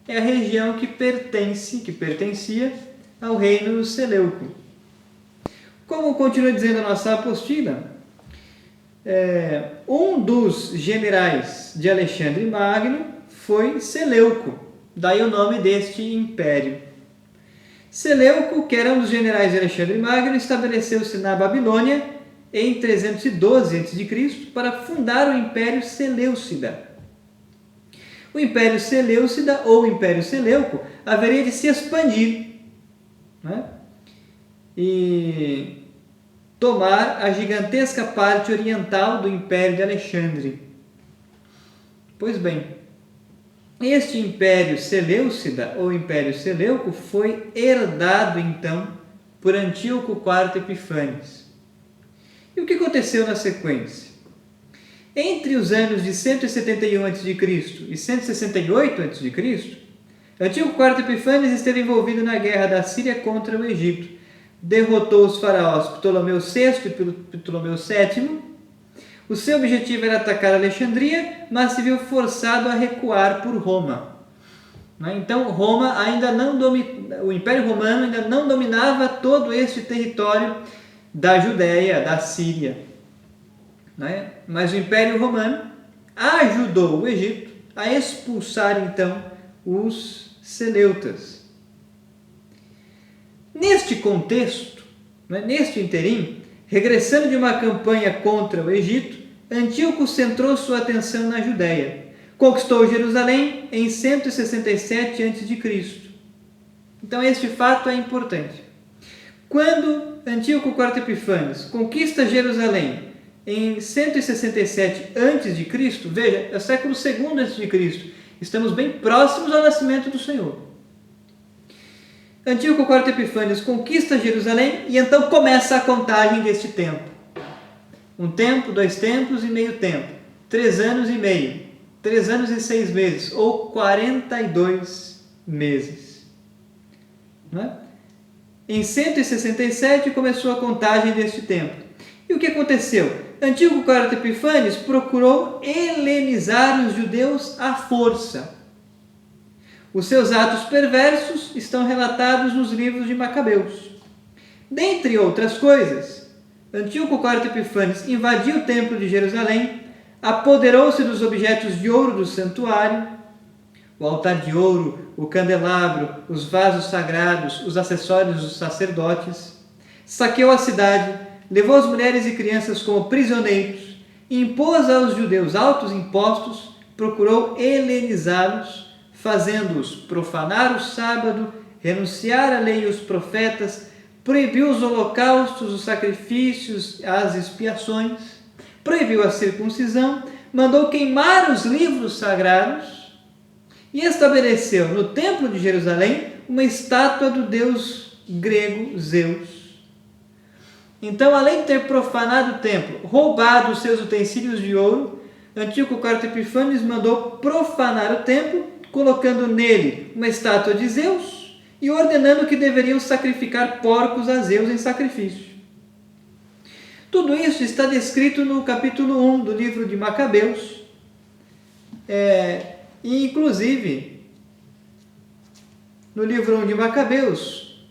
é a região que pertencia ao reino Seleuco. Como continua dizendo a nossa apostila, um dos generais de Alexandre Magno foi Seleuco, daí o nome deste império. Seleuco, que era um dos generais de Alexandre Magno, estabeleceu-se na Babilônia em 312 a.C. para fundar o Império Seleucida. O Império Seleucida, ou Império Seleuco, haveria de se expandir, né? E tomar a gigantesca parte oriental do Império de Alexandre. Pois bem, este Império Seleucida, ou Império Seleuco, foi herdado, então, por Antíoco IV Epífanes. E o que aconteceu na sequência? Entre os anos de 171 a.C. e 168 a.C., Antíoco IV Epífanes esteve envolvido na guerra da Síria contra o Egito. Derrotou os faraós Ptolomeu VI e Ptolomeu VII. O seu objetivo era atacar Alexandria, mas se viu forçado a recuar por Roma. Então, o Império Romano ainda não dominava todo este território da Judéia, da Síria. Mas o Império Romano ajudou o Egito a expulsar, então, os seleutas. Neste contexto, neste interim, Regressando de uma campanha contra o Egito, Antíoco centrou sua atenção na Judéia. Conquistou Jerusalém em 167 a.C. Então este fato é importante. Quando Antíoco IV Epifânios conquista Jerusalém em 167 a.C., veja, é o século II a.C., estamos bem próximos ao nascimento do Senhor. Antíoco IV Epifânios conquista Jerusalém e então começa a contagem deste tempo. 1 tempo, 2 tempos e meio tempo, 3 anos e meio, 3 anos e 6 meses, ou 42 meses. Não é? Em 167 começou a contagem deste tempo. E o que aconteceu? Antíoco IV Epifânios procurou helenizar os judeus à força. Os seus atos perversos estão relatados nos livros de Macabeus. Dentre outras coisas, Antíoco IV Epifânios invadiu o templo de Jerusalém, apoderou-se dos objetos de ouro do santuário, o altar de ouro, o candelabro, os vasos sagrados, os acessórios dos sacerdotes, saqueou a cidade, levou as mulheres e crianças como prisioneiros, impôs aos judeus altos impostos, procurou helenizá-los, fazendo-os profanar o sábado, renunciar à lei e os profetas, proibiu os holocaustos, os sacrifícios, as expiações, proibiu a circuncisão, mandou queimar os livros sagrados e estabeleceu no templo de Jerusalém uma estátua do deus grego Zeus. Então, além de ter profanado o templo, roubado os seus utensílios de ouro, Antíoco IV Epifânios mandou profanar o templo, colocando nele uma estátua de Zeus e ordenando que deveriam sacrificar porcos a Zeus em sacrifício. Tudo isso está descrito no capítulo 1 do livro de Macabeus. E, inclusive, no livro 1 de Macabeus,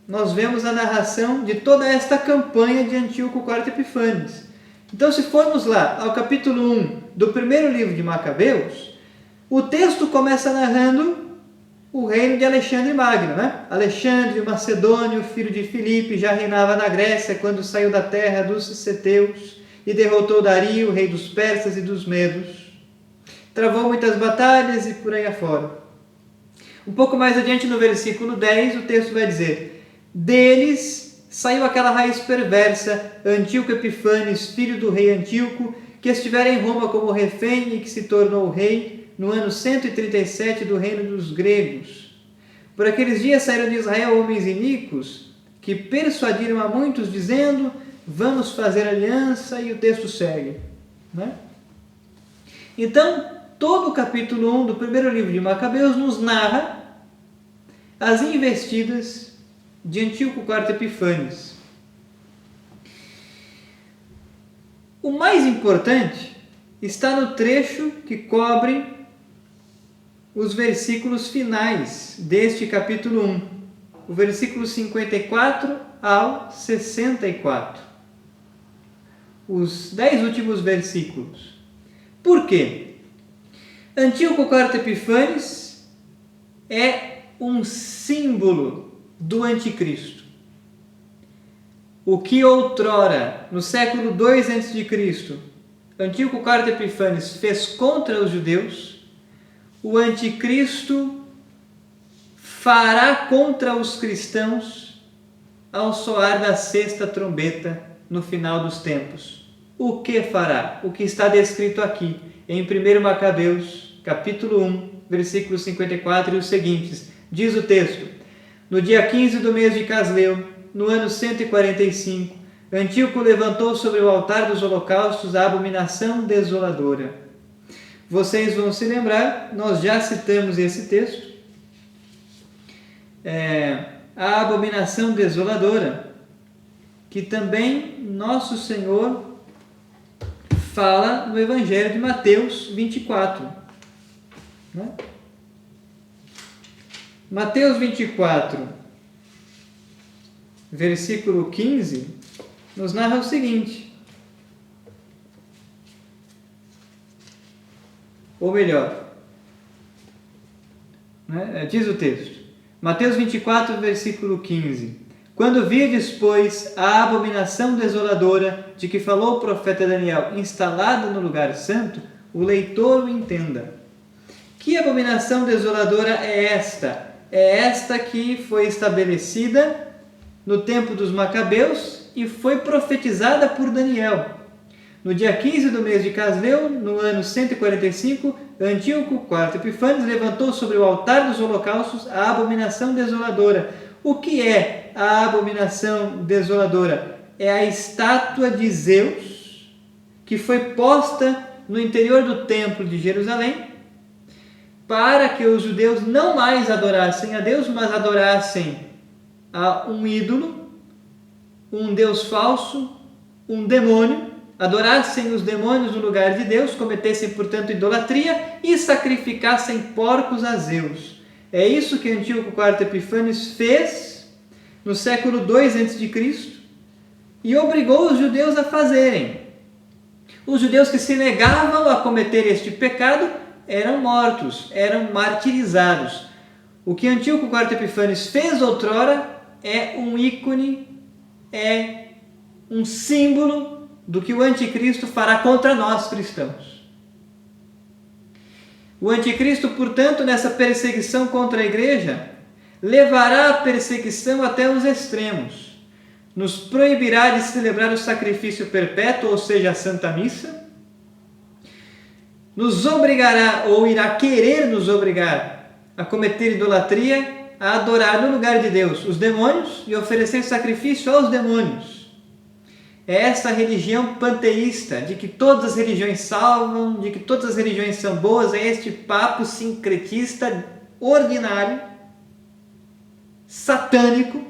nós vemos a narração de toda esta campanha de Antíoco IV Epifânios. Então, se formos lá ao capítulo 1 do primeiro livro de Macabeus, o texto começa narrando o reino de Alexandre Magno, né? Alexandre, o Macedônio, filho de Filipe, já reinava na Grécia quando saiu da terra dos Ceteus e derrotou Dario, rei dos persas e dos medos. Travou muitas batalhas e por aí afora. Um pouco mais adiante, no versículo 10, o texto vai dizer: deles saiu aquela raiz perversa, Antíoco Epifânios, filho do rei Antíoco, que estivera em Roma como refém e que se tornou rei no ano 137 do reino dos gregos. Por aqueles dias saíram de Israel homens iníquos, que persuadiram a muitos, dizendo: vamos fazer aliança, e o texto segue. Né? Então, todo o capítulo 1 do primeiro livro de Macabeus nos narra as investidas de Antíoco IV Epifânios. O mais importante está no trecho que cobre os versículos finais deste capítulo 1, o versículo 54 ao 64. Os 10 últimos versículos. Por quê? Antíoco IV Epifânios é um símbolo do anticristo. O que outrora, no século II a.C., Antíoco IV Epifânios fez contra os judeus, o anticristo fará contra os cristãos ao soar da sexta trombeta no final dos tempos. O que fará? O que está descrito aqui em 1 Macabeus, capítulo 1, versículos 54 e os seguintes. Diz o texto: no dia 15 do mês de Casleu, no ano 145, Antíoco levantou sobre o altar dos holocaustos a abominação desoladora. Vocês vão se lembrar, nós já citamos esse texto. A abominação desoladora, que também nosso Senhor fala no Evangelho de Mateus 24. Né? Mateus 24, versículo 15, nos narra o seguinte. Ou melhor, né? Diz o texto, Mateus 24, versículo 15: Quando virdes, pois, a abominação desoladora de que falou o profeta Daniel, instalada no lugar santo, o leitor o entenda. Que abominação desoladora é esta? É esta que foi estabelecida no tempo dos Macabeus e foi profetizada por Daniel. No dia 15 do mês de Casleu, no ano 145, Antíoco IV Epifânes levantou sobre o altar dos holocaustos a abominação desoladora. O que é a abominação desoladora? É a estátua de Zeus que foi posta no interior do templo de Jerusalém para que os judeus não mais adorassem a Deus, mas adorassem a um ídolo, um deus falso, um demônio, adorassem os demônios no lugar de Deus, cometessem, portanto, idolatria e sacrificassem porcos a Zeus. É isso que Antíoco IV Epifânes fez no século II a.C. e obrigou os judeus a fazerem. Os judeus que se negavam a cometer este pecado eram mortos, eram martirizados. O que Antíoco IV Epifânes fez outrora é um ícone, é um símbolo do que o anticristo fará contra nós cristãos. O anticristo, portanto, nessa perseguição contra a igreja, levará a perseguição até os extremos. Nos proibirá de celebrar o sacrifício perpétuo, ou seja, a Santa Missa. Nos obrigará, ou irá querer nos obrigar, a cometer idolatria, a adorar no lugar de Deus os demônios e oferecer sacrifício aos demônios. É essa religião panteísta, de que todas as religiões salvam, de que todas as religiões são boas, é este papo sincretista ordinário, satânico,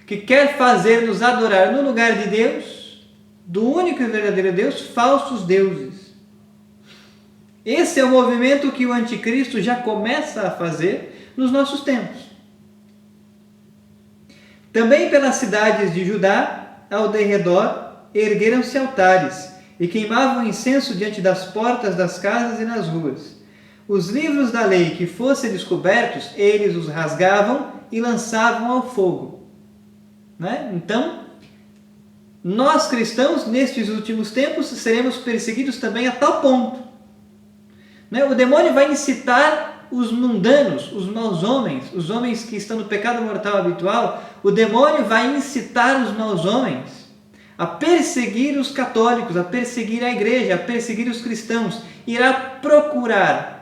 que quer fazer-nos adorar no lugar de Deus, do único e verdadeiro Deus, falsos deuses. Esse é o movimento que o anticristo já começa a fazer nos nossos tempos. Também pelas cidades de Judá, ao derredor, ergueram-se altares e queimavam incenso diante das portas das casas e nas ruas. Os livros da lei que fossem descobertos, eles os rasgavam e lançavam ao fogo. Né? Então, nós cristãos, nestes últimos tempos, seremos perseguidos também a tal ponto. Né? O demônio vai incitar os mundanos, os maus homens, os homens que estão no pecado mortal habitual. O demônio vai incitar os maus homens a perseguir os católicos, a perseguir a igreja, a perseguir os cristãos. Irá procurar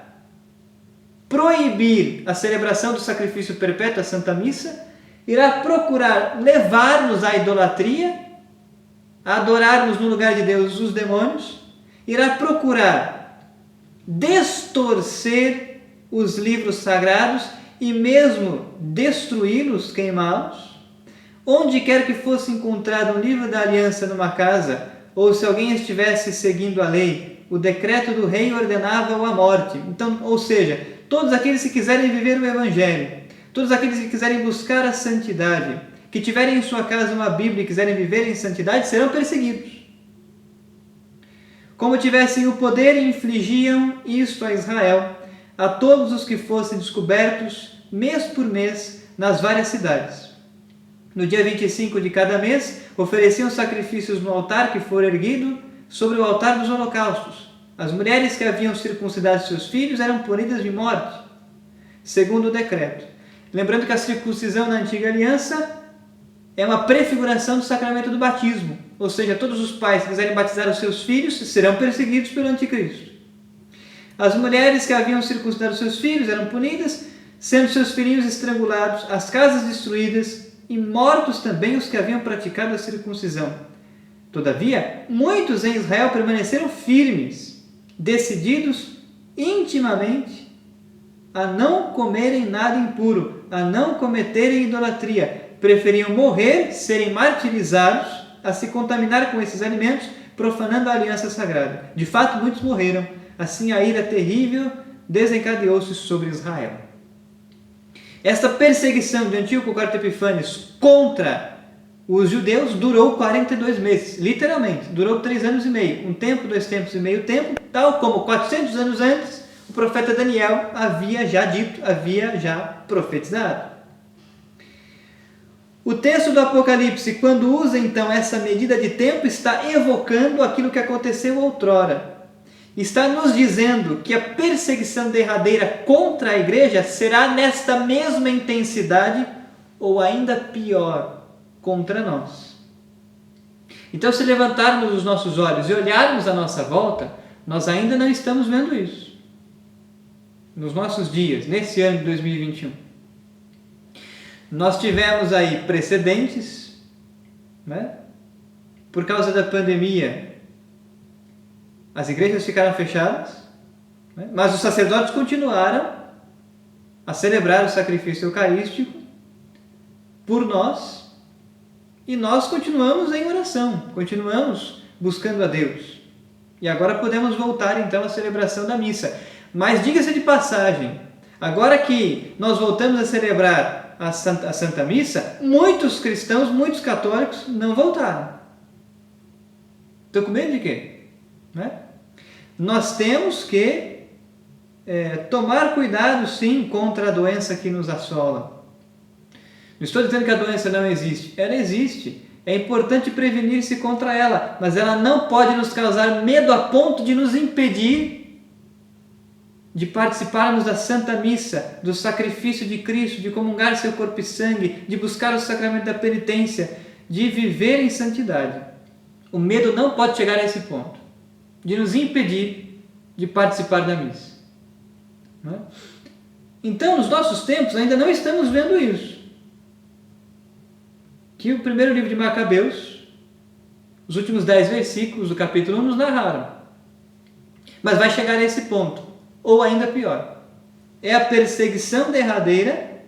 proibir a celebração do sacrifício perpétuo, a Santa Missa. Irá procurar levar-nos à idolatria, a adorarmos no lugar de Deus os demônios. Irá procurar distorcer os livros sagrados e mesmo destruí-los, queimá-los. Onde quer que fosse encontrado um livro da aliança numa casa, ou se alguém estivesse seguindo a lei, o decreto do rei ordenava-o à morte. Então, ou seja, todos aqueles que quiserem viver o Evangelho, todos aqueles que quiserem buscar a santidade, que tiverem em sua casa uma Bíblia e quiserem viver em santidade, serão perseguidos. Como tivessem o poder, infligiam isto a Israel, a todos os que fossem descobertos, mês por mês, nas várias cidades. No dia 25 de cada mês, ofereciam sacrifícios no altar que for erguido sobre o altar dos holocaustos. As mulheres que haviam circuncidado seus filhos eram punidas de morte, segundo o decreto. Lembrando que a circuncisão na antiga aliança é uma prefiguração do sacramento do batismo. Ou seja, todos os pais que quiserem batizar os seus filhos serão perseguidos pelo anticristo. As mulheres que haviam circuncidado seus filhos eram punidas, sendo seus filhinhos estrangulados, as casas destruídas e mortos também os que haviam praticado a circuncisão. Todavia, muitos em Israel permaneceram firmes, decididos intimamente a não comerem nada impuro, a não cometerem idolatria. Preferiam morrer, serem martirizados, a se contaminar com esses alimentos, profanando a aliança sagrada. De fato, muitos morreram. Assim, a ira terrível desencadeou-se sobre Israel. Esta perseguição de Antíoco IV Epifânes contra os judeus durou 42 meses, literalmente, durou 3 anos e meio, um tempo, 2 tempos e meio tempo, tal como 400 anos antes, o profeta Daniel havia já dito, havia já profetizado. O texto do Apocalipse, quando usa então essa medida de tempo, está evocando aquilo que aconteceu outrora. Está nos dizendo que a perseguição derradeira contra a igreja será nesta mesma intensidade ou ainda pior, contra nós. Então, se levantarmos os nossos olhos e olharmos à nossa volta, nós ainda não estamos vendo isso. Nos nossos dias, nesse ano de 2021. Nós tivemos aí precedentes, né? Por causa da pandemia, as igrejas ficaram fechadas, né? Mas os sacerdotes continuaram a celebrar o sacrifício eucarístico por nós, e nós continuamos em oração, continuamos buscando a Deus. E agora podemos voltar então à celebração da missa. Mas diga-se de passagem, agora que nós voltamos a celebrar a Santa Missa, muitos cristãos, muitos católicos não voltaram. Estão com medo de quê? Né? Nós temos que tomar cuidado, sim, contra a doença que nos assola. Não estou dizendo que a doença não existe. Ela existe. É importante prevenir-se contra ela, mas ela não pode nos causar medo a ponto de nos impedir de participarmos da Santa Missa, do sacrifício de Cristo, de comungar seu corpo e sangue, de buscar o sacramento da penitência, de viver em santidade. O medo não pode chegar a esse ponto, de nos impedir de participar da missa. Não é? Então, nos nossos tempos, ainda não estamos vendo isso. Que o primeiro livro de Macabeus, os últimos 10 versículos do capítulo 1 nos narraram. Mas vai chegar a esse ponto, ou ainda pior. É a perseguição derradeira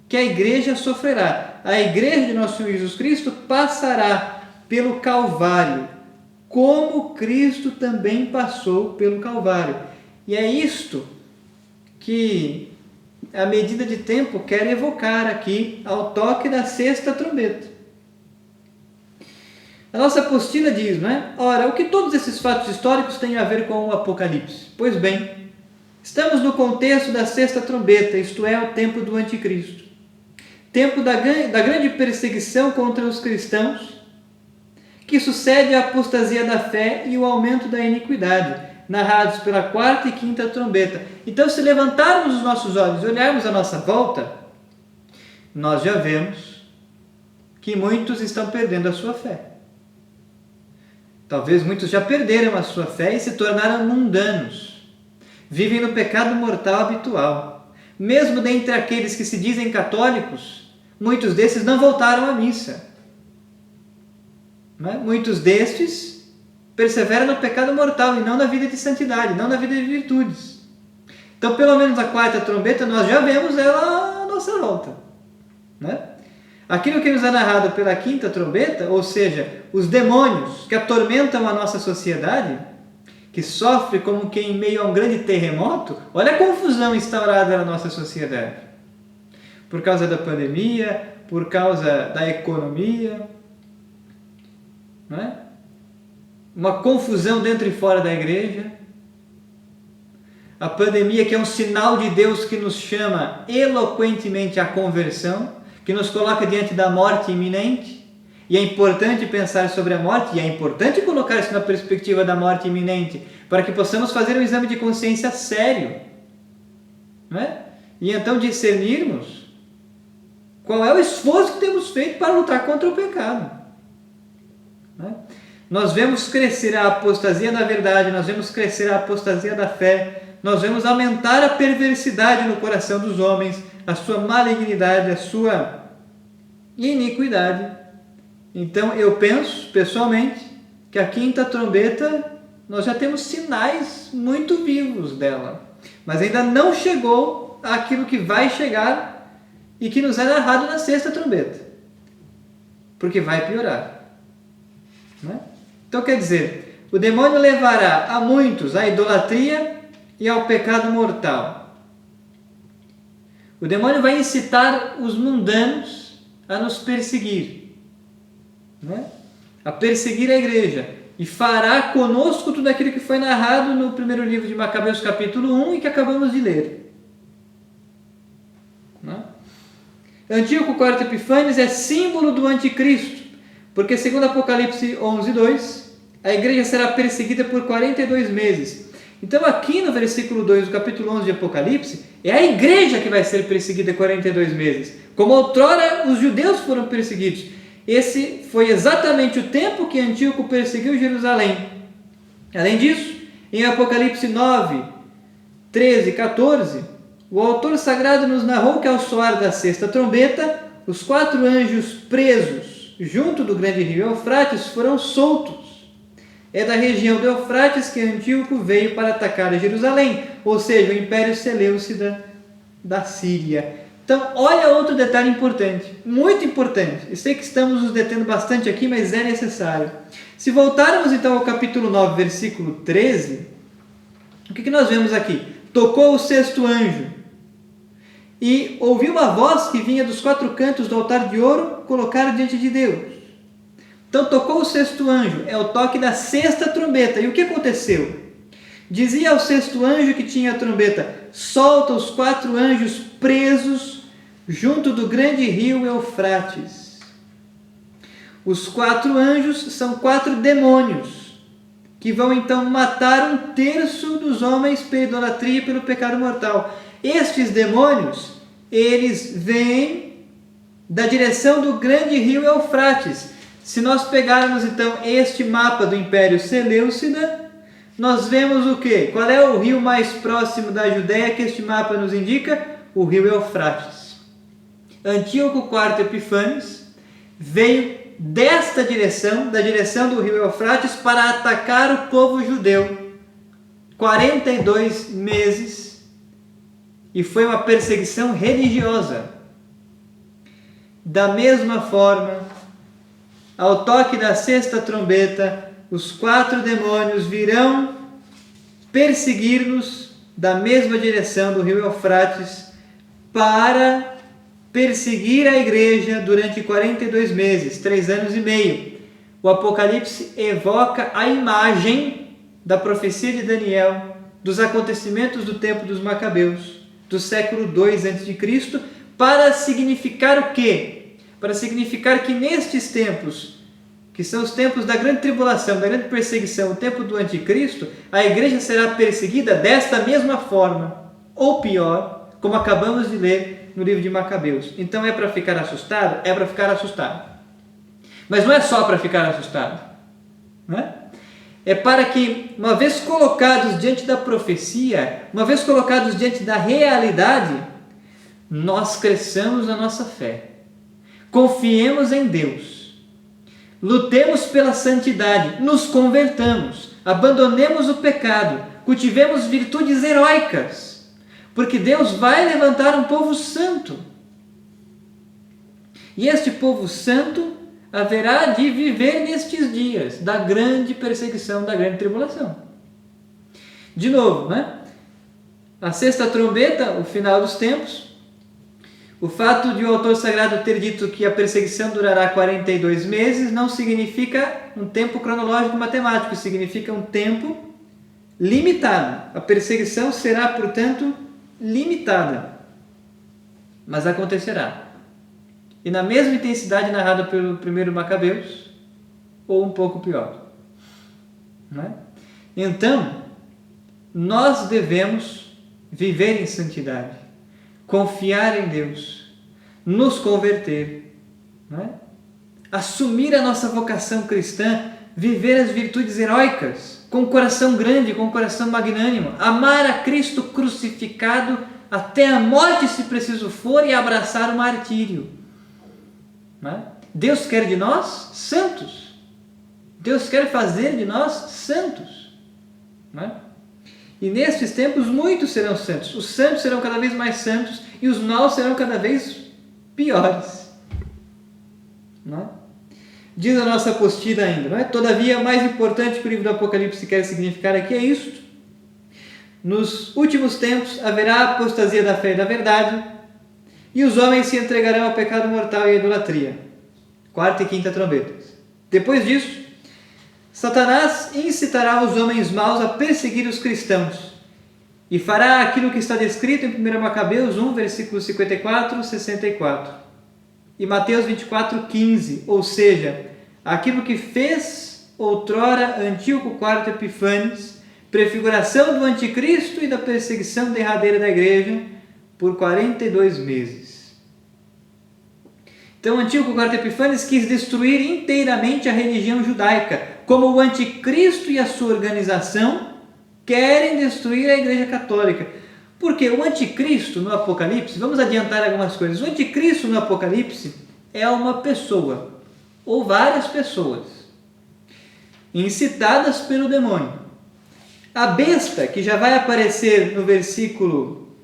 que a igreja sofrerá. A igreja de nosso Senhor Jesus Cristo passará pelo Calvário, como Cristo também passou pelo Calvário. E é isto que a medida de tempo quer evocar aqui ao toque da sexta trombeta. A nossa apostila diz, não é? Ora, o que todos esses fatos históricos têm a ver com o Apocalipse? Pois bem, estamos no contexto da sexta trombeta, isto é, o tempo do anticristo. Tempo da grande perseguição contra os cristãos, que sucede à apostasia da fé e o aumento da iniquidade, narrados pela quarta e quinta trombeta. Então, se levantarmos os nossos olhos e olharmos à nossa volta, nós já vemos que muitos estão perdendo a sua fé. Talvez muitos já perderam a sua fé e se tornaram mundanos. Vivem no pecado mortal habitual. Mesmo dentre aqueles que se dizem católicos, muitos desses não voltaram à missa. Não é? Muitos destes perseveram no pecado mortal e não na vida de santidade, não na vida de virtudes. Então, pelo menos a quarta trombeta, nós já vemos ela à nossa volta. Né? Aquilo que nos é narrado pela quinta trombeta, ou seja, os demônios que atormentam a nossa sociedade, que sofre como que em meio a um grande terremoto, olha a confusão instaurada na nossa sociedade. Por causa da pandemia, por causa da economia, não é? Uma confusão dentro e fora da igreja. A pandemia, que é um sinal de Deus que nos chama eloquentemente à conversão, que nos coloca diante da morte iminente. E é importante pensar sobre a morte, e é importante colocar isso na perspectiva da morte iminente, para que possamos fazer um exame de consciência sério. Não é? E então discernirmos qual é o esforço que temos feito para lutar contra o pecado. Não é? Nós vemos crescer a apostasia da verdade, nós vemos crescer a apostasia da fé, nós vemos aumentar a perversidade no coração dos homens, a sua malignidade, a sua iniquidade. Então eu penso, pessoalmente, que a quinta trombeta, nós já temos sinais muito vivos dela, mas ainda não chegou àquilo que vai chegar e que nos é narrado na sexta trombeta, porque vai piorar. Não é? Então, quer dizer, o demônio levará a muitos à idolatria e ao pecado mortal. O demônio vai incitar os mundanos a nos perseguir, né? A perseguir a igreja, e fará conosco tudo aquilo que foi narrado no primeiro livro de Macabeus, capítulo 1, e que acabamos de ler. Né? Antíoco IV Epifânes é símbolo do anticristo, porque segundo Apocalipse 11:2, a igreja será perseguida por 42 meses. Então aqui no versículo 2 do capítulo 11 de Apocalipse, é a igreja que vai ser perseguida 42 meses, como outrora os judeus foram perseguidos. Esse foi exatamente o tempo que Antíoco perseguiu Jerusalém. Além disso, em Apocalipse 9, 13 e 14, o autor sagrado nos narrou que ao soar da sexta trombeta, os 4 anjos presos junto do grande rio Eufrates foram soltos. É da região do Eufrates que Antíoco veio para atacar Jerusalém, ou seja, o Império Seleucida da Síria. Então, olha outro detalhe importante, muito importante. Eu sei que estamos nos detendo bastante aqui, mas é necessário. Se voltarmos então ao capítulo 9, versículo 13, o que nós vemos aqui? Tocou o 6º anjo e ouviu uma voz que vinha dos 4 cantos do altar de ouro colocado diante de Deus. Então tocou o 6º anjo, é o toque da 6ª trombeta. E o que aconteceu? Dizia ao 6º anjo que tinha a trombeta: solta os 4 anjos presos junto do grande rio Eufrates. Os 4 anjos são 4 demônios, que vão então matar 1/3 dos homens pela idolatria e pelo pecado mortal. Estes demônios, eles vêm da direção do grande rio Eufrates. Se nós pegarmos então este mapa do Império Seleucida, nós vemos o quê? Qual é o rio mais próximo da Judéia que este mapa nos indica? O rio Eufrates. Antíoco IV Epifânes veio desta direção, da direção do rio Eufrates, para atacar o povo judeu. 42 meses, e foi uma perseguição religiosa. Da mesma forma, ao toque da 6ª trombeta, os 4 demônios virão perseguir-nos da mesma direção do rio Eufrates para perseguir a igreja durante 42 meses, 3 anos e meio. O Apocalipse evoca a imagem da profecia de Daniel, dos acontecimentos do tempo dos Macabeus, do século II a.C., para significar o quê? Para significar que nestes tempos, que são os tempos da grande tribulação, da grande perseguição, o tempo do anticristo, a igreja será perseguida desta mesma forma, ou pior, como acabamos de ler no livro de Macabeus. Então é para ficar assustado? É para ficar assustado. Mas não é só para ficar assustado, né? É para que, uma vez colocados diante da profecia, uma vez colocados diante da realidade, nós cresçamos na nossa fé. Confiemos em Deus, lutemos pela santidade, nos convertamos, abandonemos o pecado, cultivemos virtudes heróicas, porque Deus vai levantar um povo santo. E este povo santo haverá de viver nestes dias da grande perseguição, da grande tribulação. De novo, né? A 6ª trombeta, o final dos tempos. O fato de o autor sagrado ter dito que a perseguição durará 42 meses não significa um tempo cronológico matemático, significa um tempo limitado. A perseguição será, portanto, limitada, mas acontecerá. E na mesma intensidade narrada pelo primeiro Macabeus, ou um pouco pior. Não é? Então, nós devemos viver em santidade, confiar em Deus, nos converter, não é? Assumir a nossa vocação cristã, viver as virtudes heróicas, com um coração grande, com um coração magnânimo, amar a Cristo crucificado até a morte, se preciso for, e abraçar o martírio. Não é? Deus quer de nós santos. Deus quer fazer de nós santos. Não é? E nestes tempos muitos serão santos. Os santos serão cada vez mais santos e os maus serão cada vez piores. Não é? Diz a nossa apostila ainda, não é? Todavia, mais importante que o livro do Apocalipse quer significar aqui é isto: nos últimos tempos haverá a apostasia da fé e da verdade, e os homens se entregarão ao pecado mortal e à idolatria. 4ª e 5ª trombetas. Depois disso, Satanás incitará os homens maus a perseguir os cristãos e fará aquilo que está descrito em 1 Macabeus 1, versículos 54 e 64. e Mateus 24:15, ou seja, aquilo que fez outrora Antíoco IV Epífanes, prefiguração do anticristo e da perseguição derradeira da igreja por 42 meses. Então Antíoco IV Epífanes quis destruir inteiramente a religião judaica, como o anticristo e a sua organização querem destruir a igreja católica. Porque o anticristo no Apocalipse, vamos adiantar algumas coisas, o anticristo no Apocalipse é uma pessoa, ou várias pessoas, incitadas pelo demônio. A besta, que já vai aparecer no versículo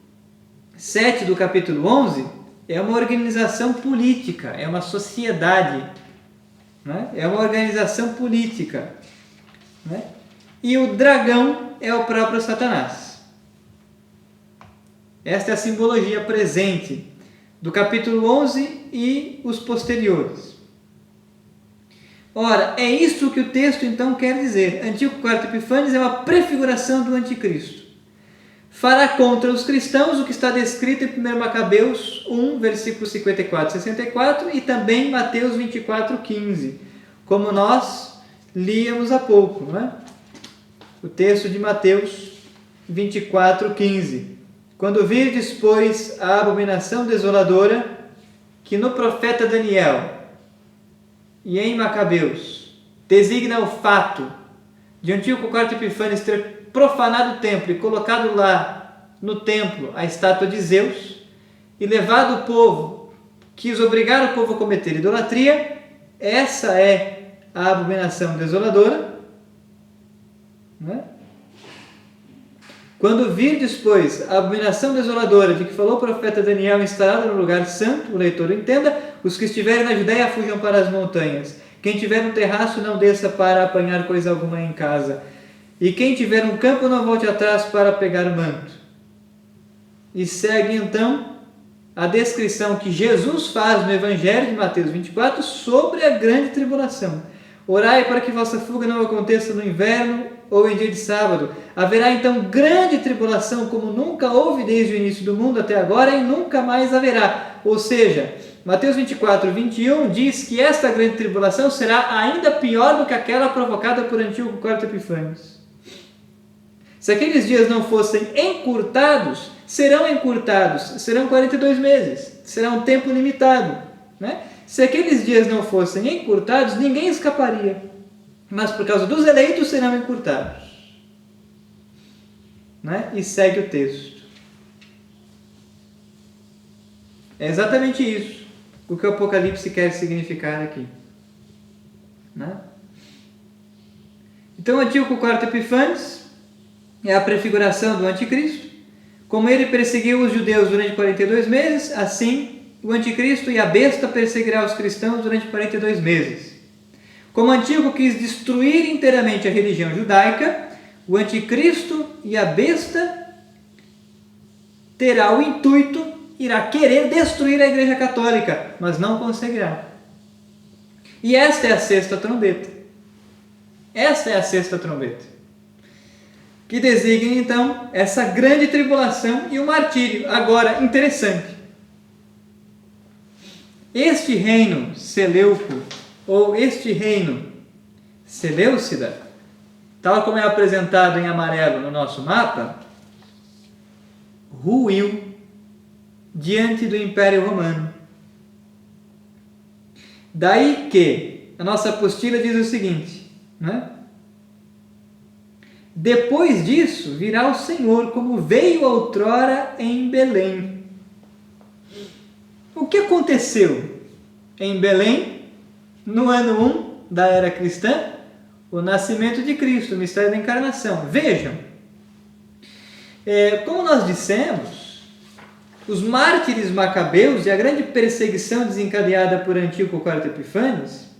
7 do capítulo 11, é uma organização política, é uma sociedade, né? É uma organização política, né? E o dragão é o próprio Satanás. Esta é a simbologia presente do capítulo 11 e os posteriores. Ora, é isso que o texto então quer dizer. Antíoco IV Epífanes é uma prefiguração do anticristo. Fará contra os cristãos o que está descrito em 1 Macabeus 1, versículos 54 e 64 e também Mateus 24:15, como nós líamos há pouco, não é? O texto de Mateus 24:15. Quando virdes, pois, a abominação desoladora que no profeta Daniel e em Macabeus designa o fato de Antíoco IV Epífanes ter profanado o templo e colocado lá no templo a estátua de Zeus e levado o povo, quis obrigar o povo a cometer idolatria, essa é a abominação desoladora, né? Quando virdes, pois, a abominação desoladora de que falou o profeta Daniel instalada no lugar santo, o leitor entenda, os que estiverem na Judéia fujam para as montanhas. Quem tiver um terraço não desça para apanhar coisa alguma em casa. E quem tiver um campo não volte atrás para pegar o manto. E segue então a descrição que Jesus faz no Evangelho de Mateus 24 sobre a grande tribulação. Orai para que vossa fuga não aconteça no inverno ou em dia de sábado. Haverá então grande tribulação como nunca houve desde o início do mundo até agora e nunca mais haverá. Ou seja, Mateus 24:21 diz que esta grande tribulação será ainda pior do que aquela provocada por Antíoco IV Epífanes. Se aqueles dias não fossem encurtados, serão 42 meses, será um tempo limitado, né? Se aqueles dias não fossem encurtados, ninguém escaparia, mas por causa dos eleitos serão encurtados, né? E segue o texto. É exatamente isso o que o Apocalipse quer significar aqui, né? Então, Antíoco IV Epífanes é a prefiguração do anticristo. Como ele perseguiu os judeus durante 42 meses, assim o anticristo e a besta perseguirá os cristãos durante 42 meses. Como Antíoco quis destruir inteiramente a religião judaica, o anticristo e a besta terá o intuito, irá querer destruir a igreja católica, mas não conseguirá. E esta é a sexta trombeta. Esta é a sexta trombeta, que designa então essa grande tribulação e o martírio. Agora, interessante, este reino Seleuco, ou este reino Seleucida, tal como é apresentado em amarelo no nosso mapa, ruiu diante do Império Romano. Daí que a nossa apostila diz o seguinte, né? Depois disso virá o Senhor, como veio outrora em Belém. O que aconteceu em Belém no ano 1 da era cristã? O nascimento de Cristo, o mistério da encarnação. Vejam, como nós dissemos, os mártires macabeus e a grande perseguição desencadeada por Antíoco IV Epífanes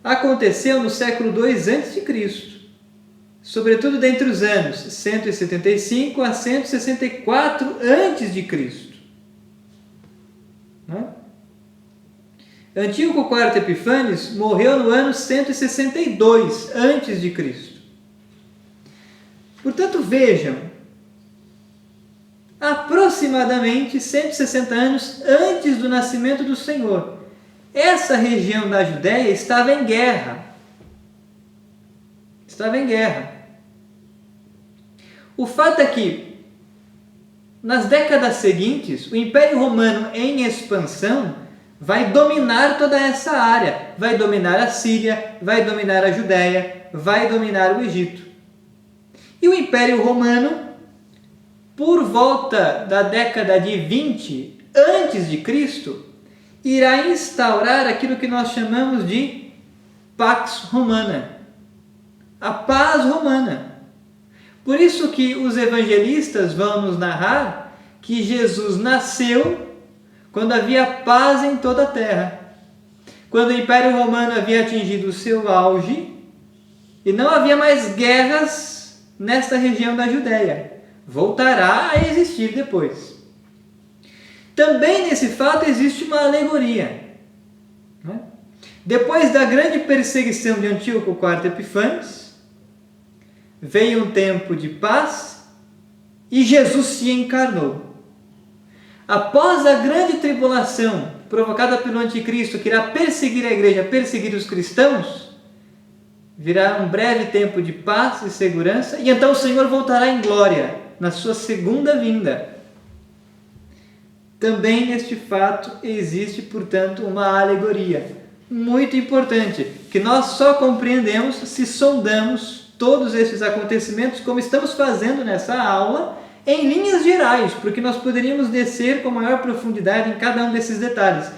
aconteceu no século II a.C., sobretudo dentre os anos 175 a 164 a.C. Antíoco IV Epífanes morreu no ano 162 a.C. Portanto, vejam, aproximadamente 160 anos antes do nascimento do Senhor. Essa região da Judéia estava em guerra. Estava em guerra. O fato é que, nas décadas seguintes, o Império Romano em expansão vai dominar toda essa área. Vai dominar a Síria, vai dominar a Judéia, vai dominar o Egito. E o Império Romano, por volta da década de 20 antes de Cristo, irá instaurar aquilo que nós chamamos de Pax Romana, a paz romana. Por isso que os evangelistas vão nos narrar que Jesus nasceu quando havia paz em toda a terra, quando o Império Romano havia atingido o seu auge e não havia mais guerras nesta região da Judéia. Voltará a existir depois. Também nesse fato existe uma alegoria. Depois da grande perseguição de Antíoco IV Epífanes, veio um tempo de paz e Jesus se encarnou. Após a grande tribulação provocada pelo anticristo, que irá perseguir a igreja, perseguir os cristãos, virá um breve tempo de paz e segurança, e então o Senhor voltará em glória na sua segunda vinda. Também neste fato existe, portanto, uma alegoria muito importante, que nós só compreendemos se sondamos todos esses acontecimentos, como estamos fazendo nessa aula, em linhas gerais, porque nós poderíamos descer com maior profundidade em cada um desses detalhes.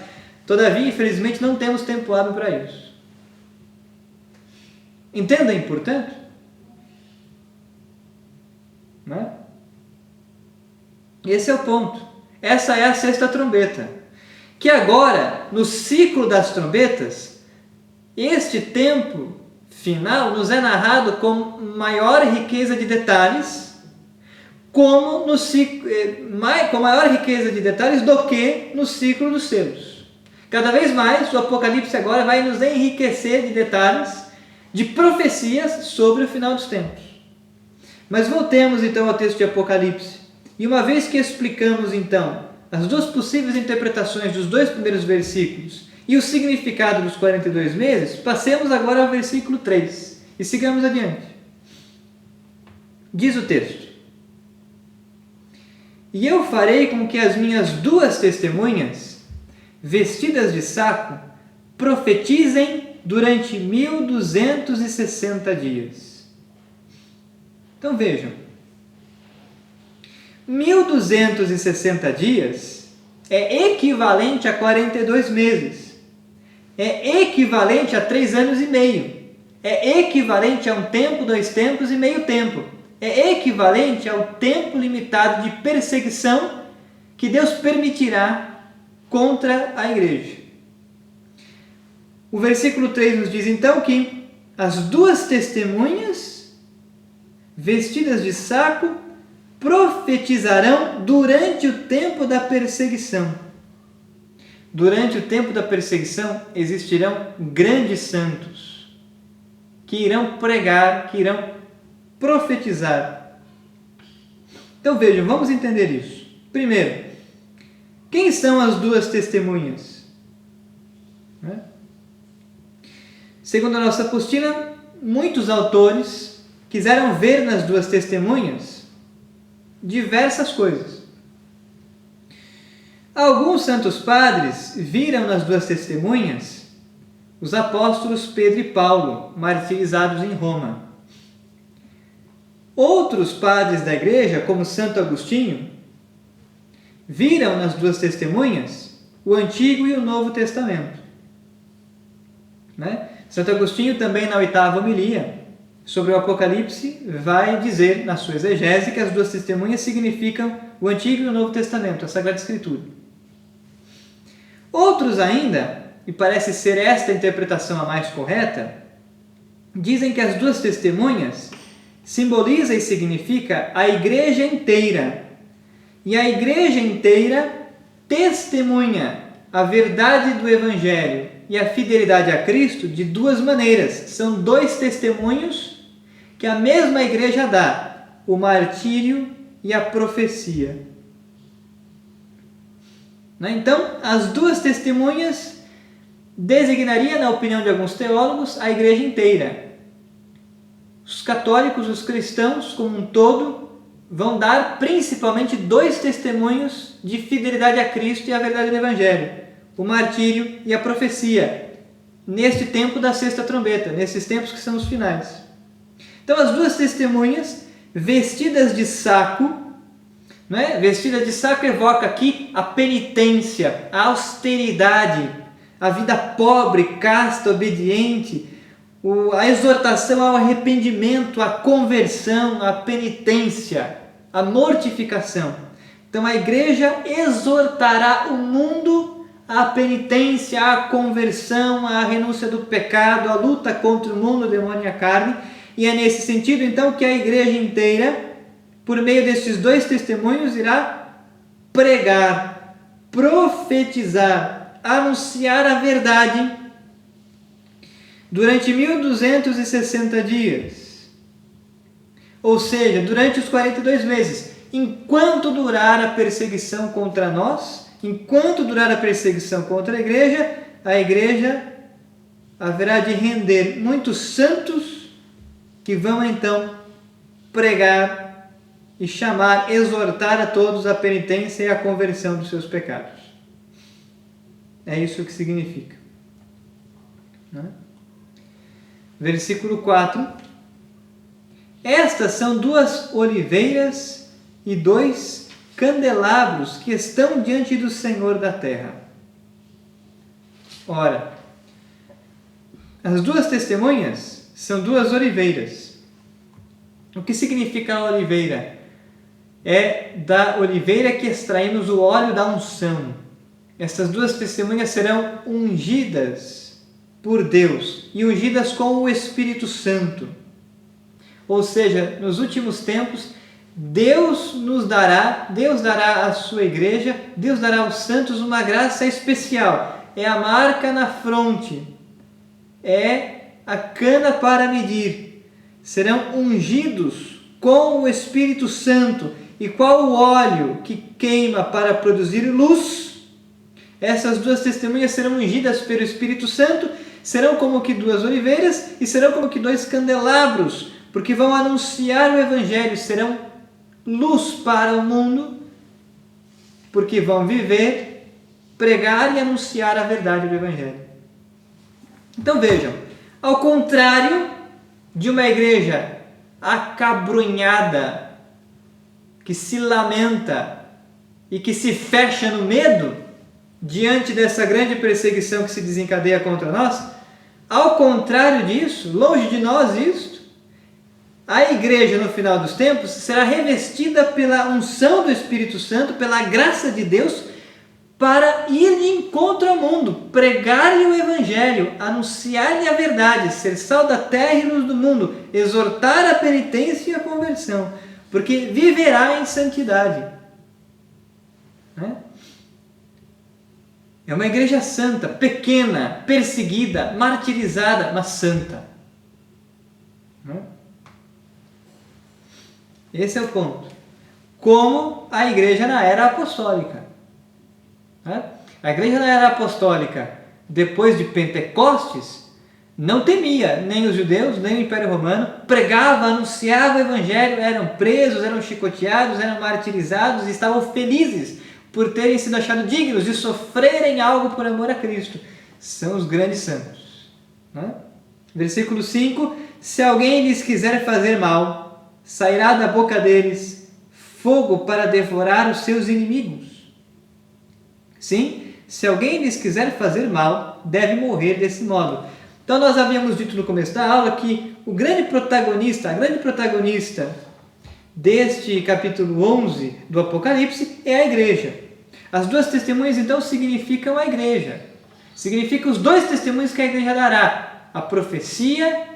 Todavia, infelizmente, não temos tempo hábil para isso. Entendem, portanto? Não é? Esse é o ponto. Essa é a sexta trombeta. Que agora, no ciclo das trombetas, este tempo final nos é narrado com maior riqueza de detalhes, como no ciclo, com maior riqueza de detalhes do que no ciclo dos selos. Cada vez mais, o Apocalipse agora vai nos enriquecer de detalhes, de profecias sobre o final dos tempos. Mas voltemos então ao texto de Apocalipse. E uma vez que explicamos então as duas possíveis interpretações dos dois primeiros versículos e o significado dos 42 meses, passemos agora ao versículo 3 e sigamos adiante. Diz o texto: E eu farei com que as minhas duas testemunhas, vestidas de saco, profetizem durante 1260 dias. Então vejam, 1260 dias é equivalente a 42 meses. É equivalente a 3 anos e meio. É equivalente a um tempo, 2 tempos e meio tempo. É equivalente ao tempo limitado de perseguição que Deus permitirá contra a igreja. O versículo 3 nos diz então que as duas testemunhas, vestidas de saco, profetizarão durante o tempo da perseguição. Durante o tempo da perseguição existirão grandes santos que irão pregar, que irão profetizar. Então vejam, vamos entender isso. Primeiro, quem são as duas testemunhas? Segundo a nossa apostila, muitos autores quiseram ver nas duas testemunhas diversas coisas. Alguns santos padres viram nas duas testemunhas os apóstolos Pedro e Paulo, martirizados em Roma. Outros padres da igreja, como Santo Agostinho, viram nas duas testemunhas o Antigo e o Novo Testamento. Santo Agostinho também na 8ª homilia sobre o Apocalipse vai dizer na sua exegese que as duas testemunhas significam o Antigo e o Novo Testamento, a Sagrada Escritura. Outros ainda, e parece ser esta a interpretação a mais correta, dizem que as duas testemunhas simboliza e significa a igreja inteira. E a igreja inteira testemunha a verdade do Evangelho e a fidelidade a Cristo de duas maneiras. São dois testemunhos que a mesma igreja dá: o martírio e a profecia. Né? Então, as duas testemunhas designaria, na opinião de alguns teólogos, a igreja inteira. Os católicos, os cristãos como um todo, vão dar principalmente 2 testemunhos de fidelidade a Cristo e à verdade do Evangelho: o martírio e a profecia, neste tempo da sexta trombeta, nesses tempos que são os finais. Então, as 2 testemunhas, vestidas de saco, não é? Vestidas de saco evoca aqui a penitência, a austeridade, a vida pobre, casta, obediente, a exortação ao arrependimento, à conversão, à penitência, à mortificação. Então a igreja exortará o mundo à penitência, à conversão, à renúncia do pecado, à luta contra o mundo, o demônio e a carne. E é nesse sentido então que a igreja inteira, por meio desses 2 testemunhos, irá pregar, profetizar, anunciar a verdade durante 1260 dias. Ou seja, durante os 42 meses, enquanto durar a perseguição contra nós, enquanto durar a perseguição contra a igreja haverá de render muitos santos que vão então pregar e chamar, exortar a todos à penitência e à conversão dos seus pecados. É isso que significa. Né? Versículo 4. Estas são 2 oliveiras e 2 candelabros que estão diante do Senhor da terra. Ora, as 2 testemunhas são 2 oliveiras. O que significa a oliveira? É da oliveira que extraímos o óleo da unção. Essas 2 testemunhas serão ungidas por Deus e ungidas com o Espírito Santo. Ou seja, nos últimos tempos, Deus dará à sua igreja, Deus dará aos santos uma graça especial. É a marca na fronte, é a cana para medir. Serão ungidos com o Espírito Santo. E qual o óleo que queima para produzir luz? Essas 2 testemunhas serão ungidas pelo Espírito Santo, serão como que 2 oliveiras e serão como que 2 candelabros, porque vão anunciar o Evangelho, serão luz para o mundo, porque vão viver, pregar e anunciar a verdade do Evangelho. Então vejam, ao contrário de uma igreja acabrunhada, que se lamenta e que se fecha no medo diante dessa grande perseguição que se desencadeia contra nós, ao contrário disso, longe de nós isto, a igreja no final dos tempos será revestida pela unção do Espírito Santo, pela graça de Deus, para ir de encontro ao mundo, pregar-lhe o Evangelho, anunciar-lhe a verdade, ser sal da terra e luz do mundo, exortar a penitência e a conversão, porque viverá em santidade. Né? É uma igreja santa, pequena, perseguida, martirizada, mas santa. Né? Esse é o ponto. Como a igreja na era apostólica. Né? A igreja na era apostólica, depois de Pentecostes, não temia nem os judeus, nem o Império Romano, pregava, anunciava o Evangelho, eram presos, eram chicoteados, eram martirizados e estavam felizes por terem sido achados dignos de sofrerem algo por amor a Cristo. São os grandes santos. Né? Versículo 5: se alguém lhes quiser fazer mal, sairá da boca deles fogo para devorar os seus inimigos. Sim, se alguém lhes quiser fazer mal, deve morrer desse modo. Então nós havíamos dito no começo da aula que a grande protagonista deste capítulo 11 do Apocalipse é a igreja. As 2 testemunhas então significam a igreja. Significam os 2 testemunhos que a igreja dará: a profecia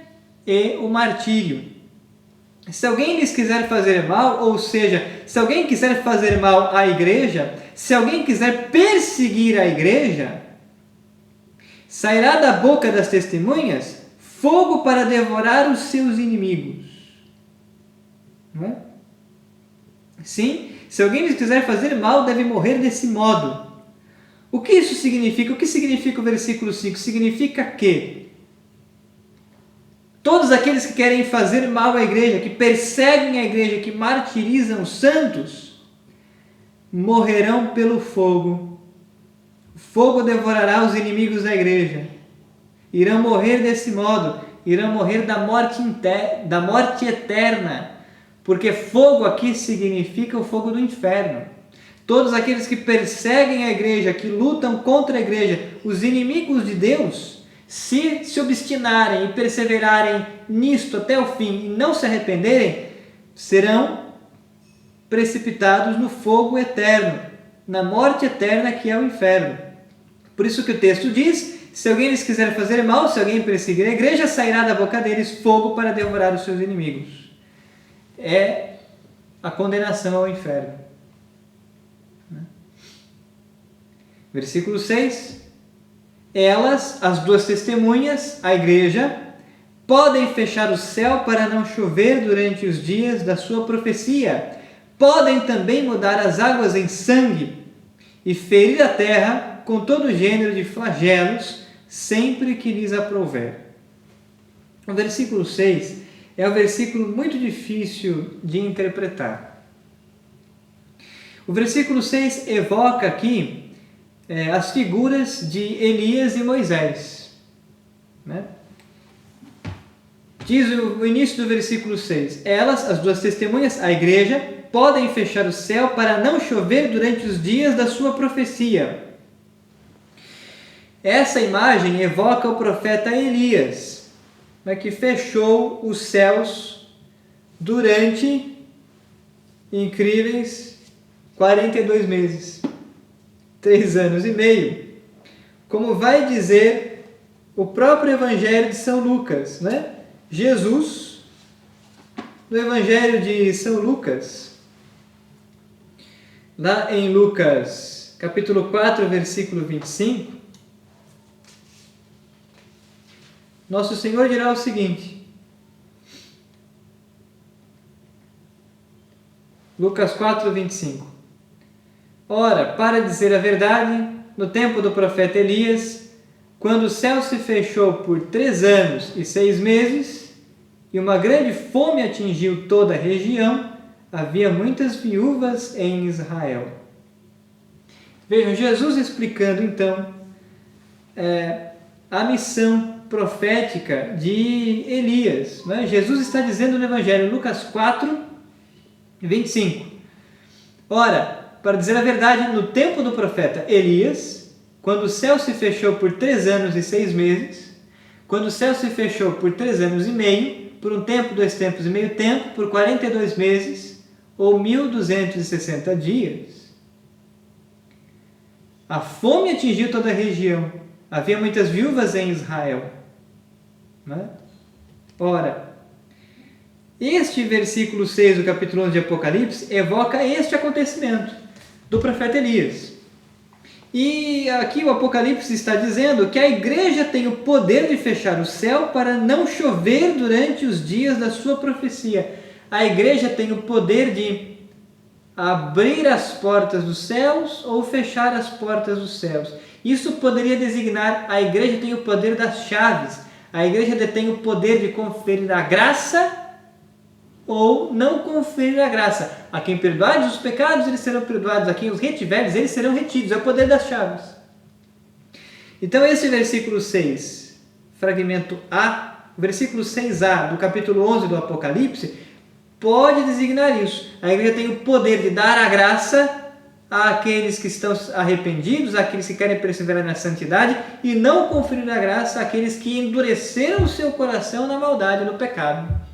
e o martírio. Se alguém lhes quiser fazer mal, ou seja, se alguém quiser fazer mal à igreja, se alguém quiser perseguir a igreja, sairá da boca das testemunhas fogo para devorar os seus inimigos. Não é? Sim, se alguém lhes quiser fazer mal, deve morrer desse modo. O que isso significa? O que significa o versículo 5? Significa que todos aqueles que querem fazer mal à igreja, que perseguem a igreja, que martirizam os santos, morrerão pelo fogo. O fogo devorará os inimigos da igreja. Irão morrer desse modo, irão morrer da morte eterna, porque fogo aqui significa o fogo do inferno. Todos aqueles que perseguem a igreja, que lutam contra a igreja, os inimigos de Deus, se obstinarem e perseverarem nisto até o fim e não se arrependerem, serão precipitados no fogo eterno, na morte eterna que é o inferno. Por isso que o texto diz: se alguém lhes quiser fazer mal, se alguém perseguir a igreja, sairá da boca deles fogo para devorar os seus inimigos. É a condenação ao inferno. Versículo 6. Elas, as duas testemunhas, a igreja, podem fechar o céu para não chover durante os dias da sua profecia. Podem também mudar as águas em sangue e ferir a terra com todo gênero de flagelos, sempre que lhes aprouver. O versículo 6 é um versículo muito difícil de interpretar. O versículo 6 evoca aqui as figuras de Elias e Moisés. Né? Diz o início do versículo 6. Elas, as duas testemunhas, a igreja, podem fechar o céu para não chover durante os dias da sua profecia. Essa imagem evoca o profeta Elias, né, que fechou os céus durante incríveis 42 meses. 3 anos e meio, como vai dizer o próprio Evangelho de São Lucas, né? Jesus, no Evangelho de São Lucas, lá em Lucas, capítulo 4, versículo 25, Nosso Senhor dirá o seguinte, Lucas 4, 25. Ora, para dizer a verdade, no tempo do profeta Elias, quando o céu se fechou por 3 anos e 6 meses, e uma grande fome atingiu toda a região, havia muitas viúvas em Israel. Vejam, Jesus explicando então a missão profética de Elias. Né? Jesus está dizendo no Evangelho, Lucas 4, 25. Ora, para dizer a verdade, no tempo do profeta Elias, quando o céu se fechou por 3 anos e 6 meses, quando o céu se fechou por 3 anos e meio, por um tempo, 2 tempos e meio tempo, por 42 meses, ou 1260 dias, a fome atingiu toda a região. Havia muitas viúvas em Israel. Né? Ora, este versículo 6 do capítulo 11 de Apocalipse evoca este acontecimento do profeta Elias. E aqui o Apocalipse está dizendo que a igreja tem o poder de fechar o céu para não chover durante os dias da sua profecia. A igreja tem o poder de abrir as portas dos céus ou fechar as portas dos céus. Isso poderia designar a igreja tem o poder das chaves. A igreja detém o poder de conferir a graça ou não conferir a graça. A quem perdoares os pecados, eles serão perdoados. A quem os retiveres, eles serão retidos. É o poder das chaves. Então esse versículo 6, fragmento A, versículo 6a do capítulo 11 do Apocalipse, pode designar isso. A igreja tem o poder de dar a graça àqueles que estão arrependidos, àqueles que querem perseverar na santidade, e não conferir a graça àqueles que endureceram o seu coração na maldade e no pecado.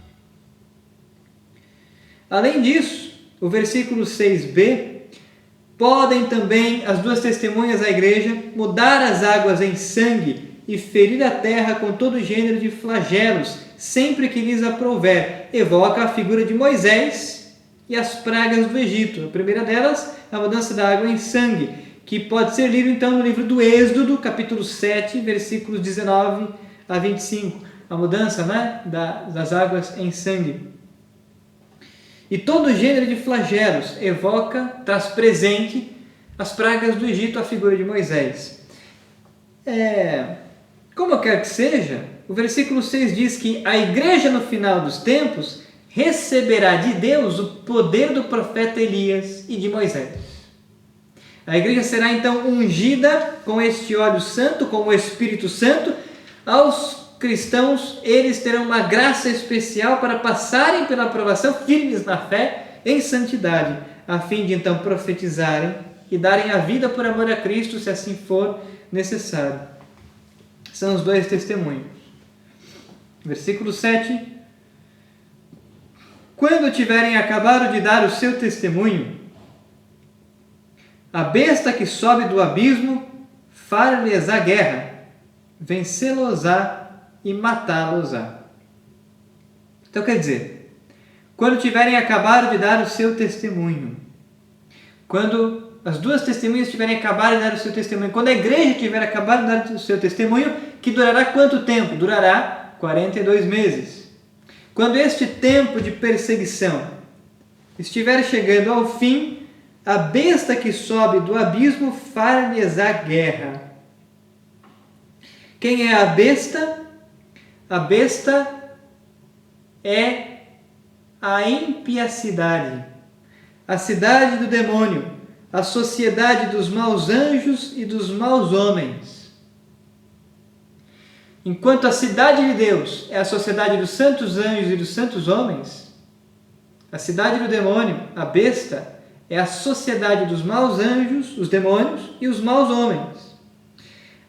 Além disso, o versículo 6b, podem também as duas testemunhas da igreja mudar as águas em sangue e ferir a terra com todo gênero de flagelos, sempre que lhes aprouver. Evoca a figura de Moisés e as pragas do Egito. A primeira delas, a mudança da água em sangue, que pode ser lido então no livro do Êxodo, capítulo 7, versículos 19 a 25. A mudança, né, das águas em sangue. E todo gênero de flagelos evoca, traz presente as pragas do Egito, a figura de Moisés. Como quer que seja, o versículo 6 diz que a igreja no final dos tempos receberá de Deus o poder do profeta Elias e de Moisés. A igreja será então ungida com este óleo santo, com o Espírito Santo. Aos cristãos, eles terão uma graça especial para passarem pela aprovação, firmes na fé, em santidade, a fim de então profetizarem e darem a vida por amor a Cristo, se assim for necessário. São os dois testemunhos. Versículo 7. Quando tiverem acabado de dar o seu testemunho, a besta que sobe do abismo far-lhes-á guerra, vencê-los-á e matá-los-á. Então quer dizer, quando tiverem acabado de dar o seu testemunho, quando as duas testemunhas tiverem acabado de dar o seu testemunho, quando a igreja tiver acabado de dar o seu testemunho, que durará quanto tempo? Durará 42 meses. Quando este tempo de perseguição estiver chegando ao fim, a besta que sobe do abismo far-lhes-á guerra. Quem é a besta? A besta é a impiacidade, a cidade do demônio, a sociedade dos maus anjos e dos maus homens. Enquanto a cidade de Deus é a sociedade dos santos anjos e dos santos homens, a cidade do demônio, a besta, é a sociedade dos maus anjos, os demônios e os maus homens.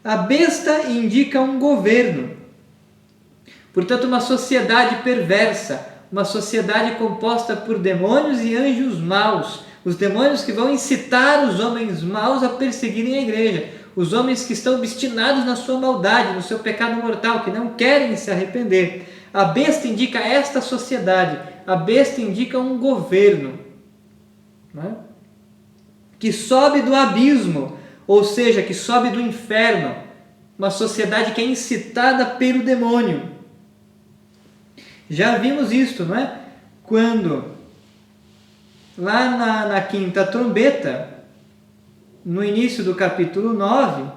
A besta indica um governo, portanto, uma sociedade perversa, uma sociedade composta por demônios e anjos maus, os demônios que vão incitar os homens maus a perseguirem a igreja, os homens que estão obstinados na sua maldade, no seu pecado mortal, que não querem se arrepender. A besta indica esta sociedade, a besta indica um governo, né? Que sobe do abismo, ou seja, que sobe do inferno, uma sociedade que é incitada pelo demônio. Já vimos isto, não é? Quando, lá na quinta trombeta, no início do capítulo 9,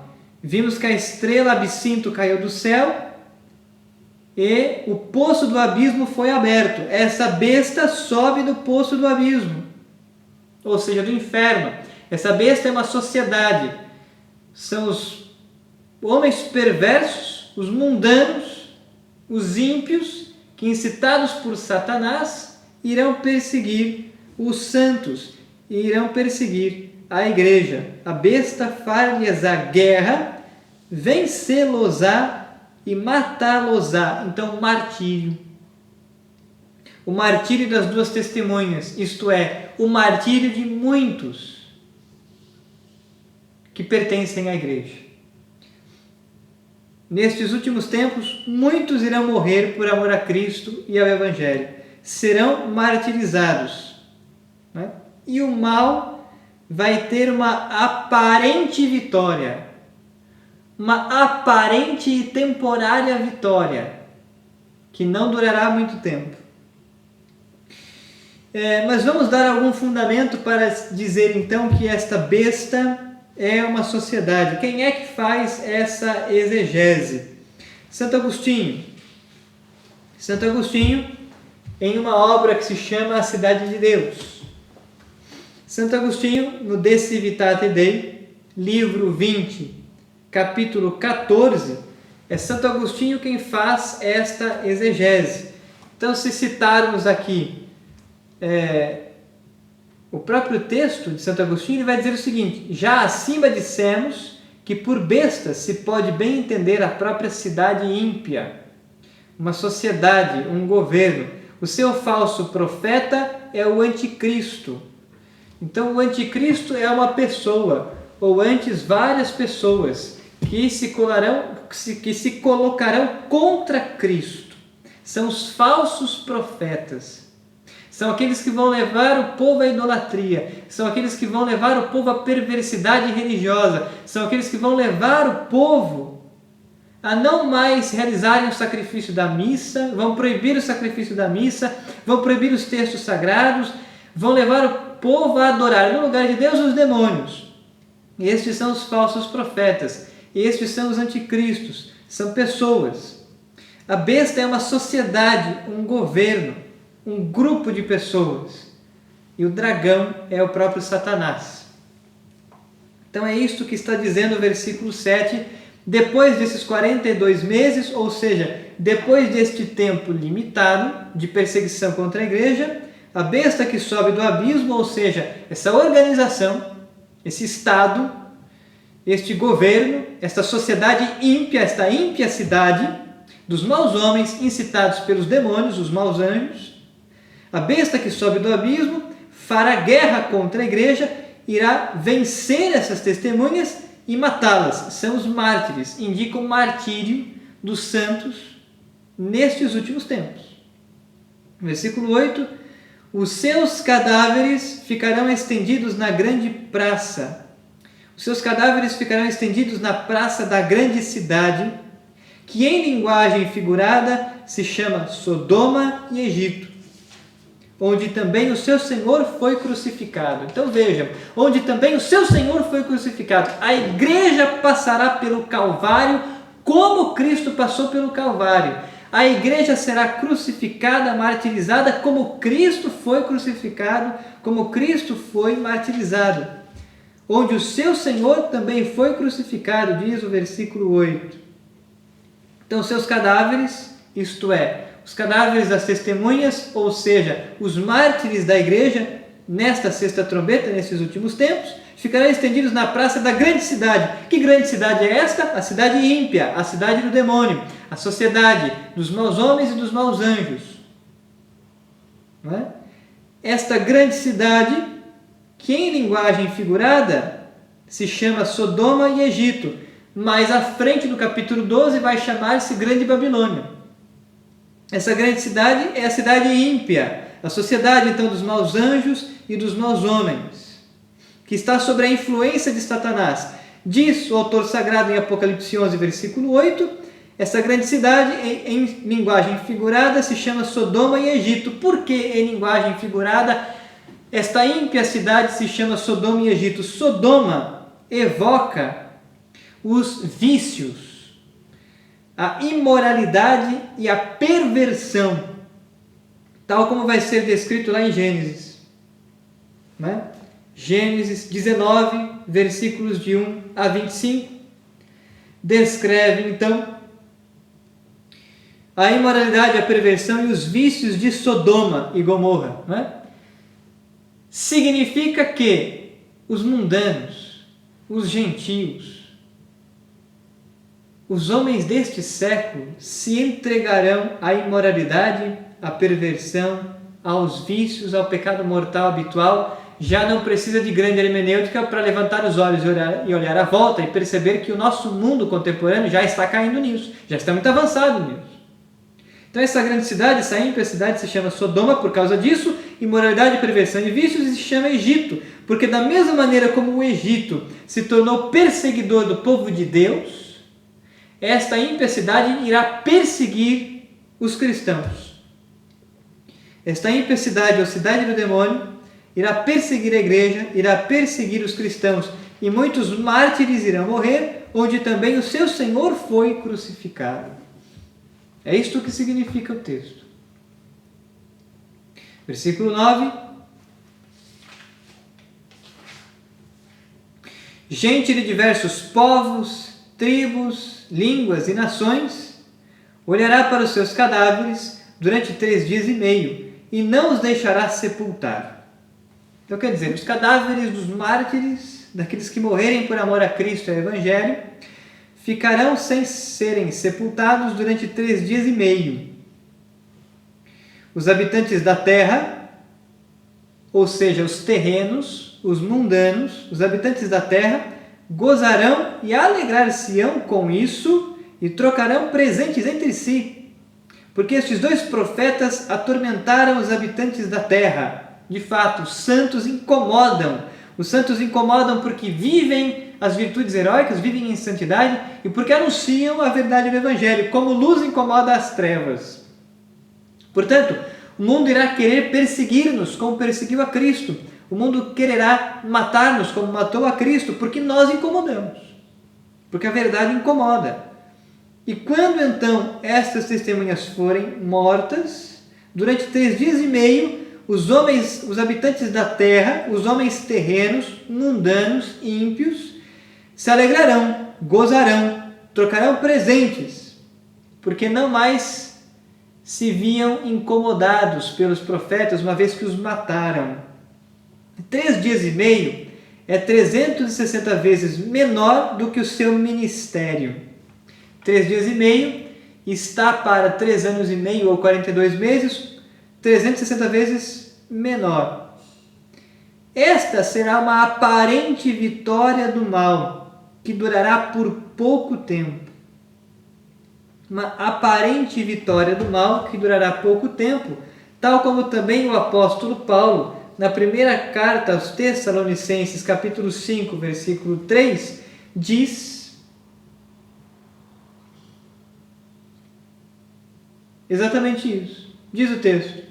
vimos que a estrela Absinto caiu do céu e o poço do abismo foi aberto. Essa besta sobe do poço do abismo, ou seja, do inferno. Essa besta é uma sociedade. São os homens perversos, os mundanos, os ímpios, que incitados por Satanás irão perseguir os santos e irão perseguir a igreja. A besta far-lhes-á guerra, vencê-los-á e matá-los-á. Então, martírio. O martírio das duas testemunhas, isto é, o martírio de muitos que pertencem à igreja. Nestes últimos tempos, muitos irão morrer por amor a Cristo e ao Evangelho. Serão martirizados, né? E o mal vai ter uma aparente vitória, uma aparente e temporária vitória, que não durará muito tempo. Mas vamos dar algum fundamento para dizer então que esta besta é uma sociedade. Quem é que faz essa exegese? Santo Agostinho. Santo Agostinho, em uma obra que se chama A Cidade de Deus. Santo Agostinho, no De Civitate Dei, livro 20, capítulo 14, é Santo Agostinho quem faz esta exegese. Então, se citarmos aqui o próprio texto de Santo Agostinho, ele vai dizer o seguinte: já acima dissemos que por bestas se pode bem entender a própria cidade ímpia, uma sociedade, um governo. O seu falso profeta é o anticristo. Então, o anticristo é uma pessoa, ou antes várias pessoas, que se colocarão contra Cristo. São os falsos profetas. São aqueles que vão levar o povo à idolatria. São aqueles que vão levar o povo à perversidade religiosa. São aqueles que vão levar o povo a não mais realizarem o sacrifício da missa, vão proibir o sacrifício da missa, vão proibir os textos sagrados, vão levar o povo a adorar no lugar de Deus os demônios. Estes são os falsos profetas, estes são os anticristos, são pessoas. A besta é uma sociedade, um governo, um grupo de pessoas. E o dragão é o próprio Satanás. Então é isto que está dizendo o versículo 7. Depois desses 42 meses, ou seja, depois deste tempo limitado de perseguição contra a igreja, a besta que sobe do abismo, ou seja, essa organização, esse Estado, este governo, esta sociedade ímpia, esta ímpia cidade dos maus homens incitados pelos demônios, os maus anjos, a besta que sobe do abismo fará guerra contra a igreja, irá vencer essas testemunhas e matá-las. São os mártires, indicam o martírio dos santos nestes últimos tempos. Versículo 8: os seus cadáveres ficarão estendidos na grande praça. Os seus cadáveres ficarão estendidos na praça da grande cidade, que em linguagem figurada se chama Sodoma e Egito, onde também o seu Senhor foi crucificado. Então vejam, onde também o seu Senhor foi crucificado. A igreja passará pelo Calvário como Cristo passou pelo Calvário. A igreja será crucificada, martirizada como Cristo foi crucificado, como Cristo foi martirizado. Onde o seu Senhor também foi crucificado, diz o versículo 8. Então seus cadáveres, isto é, os cadáveres das testemunhas, ou seja, os mártires da igreja, nesta sexta trombeta, nesses últimos tempos, ficarão estendidos na praça da grande cidade. Que grande cidade é esta? A cidade ímpia, a cidade do demônio, a sociedade dos maus homens e dos maus anjos. Não é? Esta grande cidade, que em linguagem figurada se chama Sodoma e Egito, mas à frente do capítulo 12 vai chamar-se Grande Babilônia. Essa grande cidade é a cidade ímpia, a sociedade então dos maus anjos e dos maus homens, que está sob a influência de Satanás. Diz o autor sagrado em Apocalipse 11, versículo 8, essa grande cidade em linguagem figurada se chama Sodoma e Egito. Por que em linguagem figurada esta ímpia cidade se chama Sodoma e Egito? Sodoma evoca os vícios, a imoralidade e a perversão, tal como vai ser descrito lá em Gênesis. Né? Gênesis 19, versículos de 1 a 25, descreve então a imoralidade, a perversão e os vícios de Sodoma e Gomorra. Né? Significa que os mundanos, os gentios, os homens deste século se entregarão à imoralidade, à perversão, aos vícios, ao pecado mortal habitual. Já não precisa de grande hermenêutica para levantar os olhos e olhar à volta e perceber que o nosso mundo contemporâneo já está caindo nisso, já está muito avançado nisso. Então essa grande cidade, essa ímpia cidade se chama Sodoma por causa disso, imoralidade, perversão e vícios, e se chama Egito, porque da mesma maneira como o Egito se tornou perseguidor do povo de Deus, esta ímpia cidade irá perseguir os cristãos. Esta ímpia cidade, ou cidade do demônio, irá perseguir a igreja, irá perseguir os cristãos, e muitos mártires irão morrer, onde também o seu Senhor foi crucificado. É isto que significa o texto. Versículo 9. Gente de diversos povos, tribos, línguas e nações olhará para os seus cadáveres durante 3 dias e meio e não os deixará sepultar. Então quer dizer, os cadáveres dos mártires, daqueles que morrerem por amor a Cristo e ao Evangelho, ficarão sem serem sepultados durante 3 dias e meio. Os habitantes da terra, ou seja, os terrenos, os mundanos, os habitantes da terra, gozarão e alegrar-se-ão com isso e trocarão presentes entre si, porque estes 2 profetas atormentaram os habitantes da terra. De fato, os santos incomodam. Os santos incomodam porque vivem as virtudes heróicas, vivem em santidade e porque anunciam a verdade do Evangelho, como luz incomoda as trevas. Portanto, o mundo irá querer perseguir-nos como perseguiu a Cristo. O mundo quererá matar-nos como matou a Cristo, porque nós incomodamos. Porque a verdade incomoda. E quando então estas testemunhas forem mortas, durante 3 dias e meio, os homens, os habitantes da terra, os homens terrenos, mundanos, ímpios, se alegrarão, gozarão, trocarão presentes, porque não mais se viam incomodados pelos profetas, uma vez que os mataram. 3 dias e meio é 360 vezes menor do que o seu ministério. 3 dias e meio está para 3 anos e meio ou 42 meses, 360 vezes menor. Esta será uma aparente vitória do mal, que durará por pouco tempo. Uma aparente vitória do mal que durará pouco tempo, tal como também o apóstolo Paulo, na primeira carta aos Tessalonicenses, capítulo 5, versículo 3, diz exatamente isso. Diz o texto: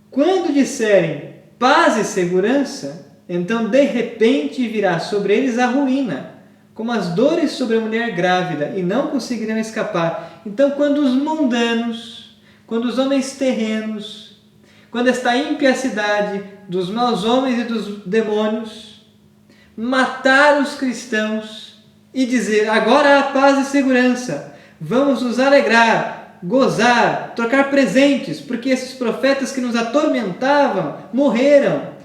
quando disserem paz e segurança, então de repente virá sobre eles a ruína, como as dores sobre a mulher grávida, e não conseguirão escapar. Então, quando os mundanos, quando os homens terrenos, quando esta ímpia cidade dos maus homens e dos demônios matar os cristãos e dizer, agora há paz e segurança, vamos nos alegrar, gozar, trocar presentes, porque esses profetas que nos atormentavam morreram.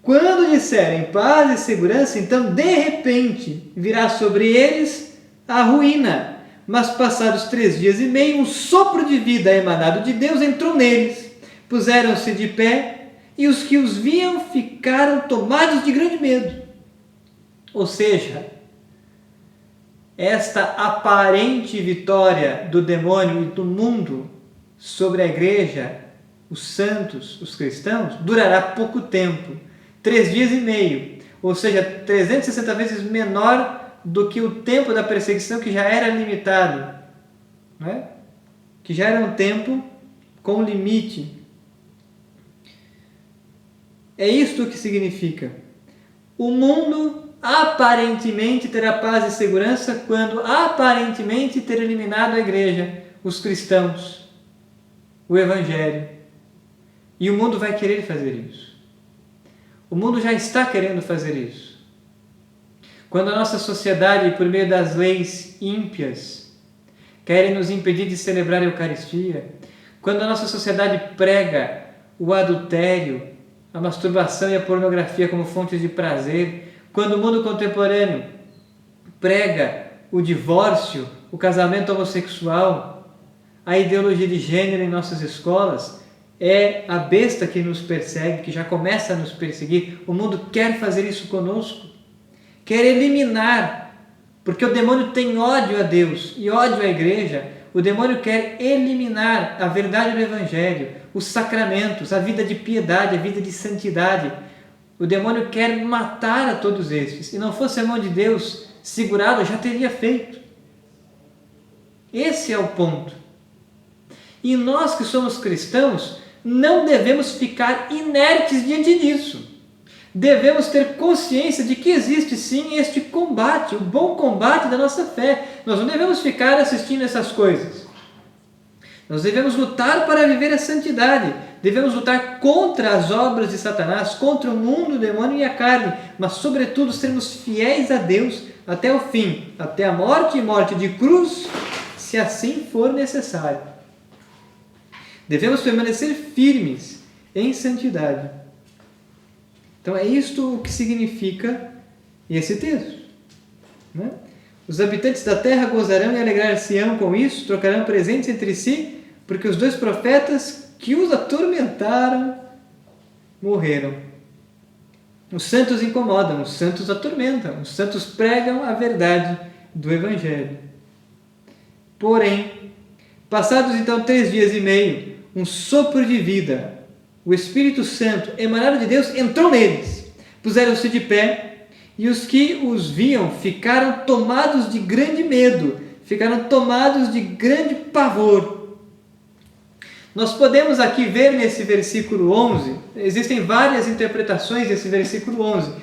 Quando disserem paz e segurança, então de repente virá sobre eles a ruína. Mas passados 3 dias e meio, um sopro de vida emanado de Deus entrou neles. Puseram-se de pé e os que os viam ficaram tomados de grande medo. Ou seja, esta aparente vitória do demônio e do mundo sobre a igreja, os santos, os cristãos, durará pouco tempo. 3 dias e meio, ou seja, 360 vezes menor do que o tempo da perseguição, que já era limitado, né? Que já era um tempo com limite. É isto que significa. O mundo aparentemente terá paz e segurança quando aparentemente ter eliminado a igreja, os cristãos, o evangelho. E o mundo vai querer fazer isso. O mundo já está querendo fazer isso. Quando a nossa sociedade, por meio das leis ímpias, querem nos impedir de celebrar a Eucaristia, quando a nossa sociedade prega o adultério, a masturbação e a pornografia como fontes de prazer, quando o mundo contemporâneo prega o divórcio, o casamento homossexual, a ideologia de gênero em nossas escolas, é a besta que nos persegue, que já começa a nos perseguir. O mundo quer fazer isso conosco, quer eliminar, porque o demônio tem ódio a Deus e ódio à igreja. O demônio quer eliminar a verdade do evangelho, os sacramentos, a vida de piedade, a vida de santidade. O demônio quer matar a todos estes. Se não fosse a mão de Deus segurada, já teria feito. Esse é o ponto. E nós que somos cristãos não devemos ficar inertes diante disso. Devemos ter consciência de que existe sim este combate, o bom combate da nossa fé. Nós não devemos ficar assistindo essas coisas. Nós devemos lutar para viver a santidade. Devemos lutar contra as obras de Satanás, contra o mundo, o demônio e a carne, mas sobretudo sermos fiéis a Deus até o fim, até a morte e morte de cruz, se assim for necessário. Devemos permanecer firmes em santidade. Então é isto o que significa esse texto, né? Os habitantes da terra gozarão e alegrar-se-ão com isso, trocarão presentes entre si, porque os 2 profetas que os atormentaram morreram. Os santos incomodam, os santos atormentam, os santos pregam a verdade do Evangelho. Porém, passados então 3 dias e meio, um sopro de vida, o Espírito Santo, emanado de Deus, entrou neles. Puseram-se de pé e os que os viam ficaram tomados de grande medo, ficaram tomados de grande pavor. Nós podemos aqui ver nesse versículo 11, existem várias interpretações desse versículo 11.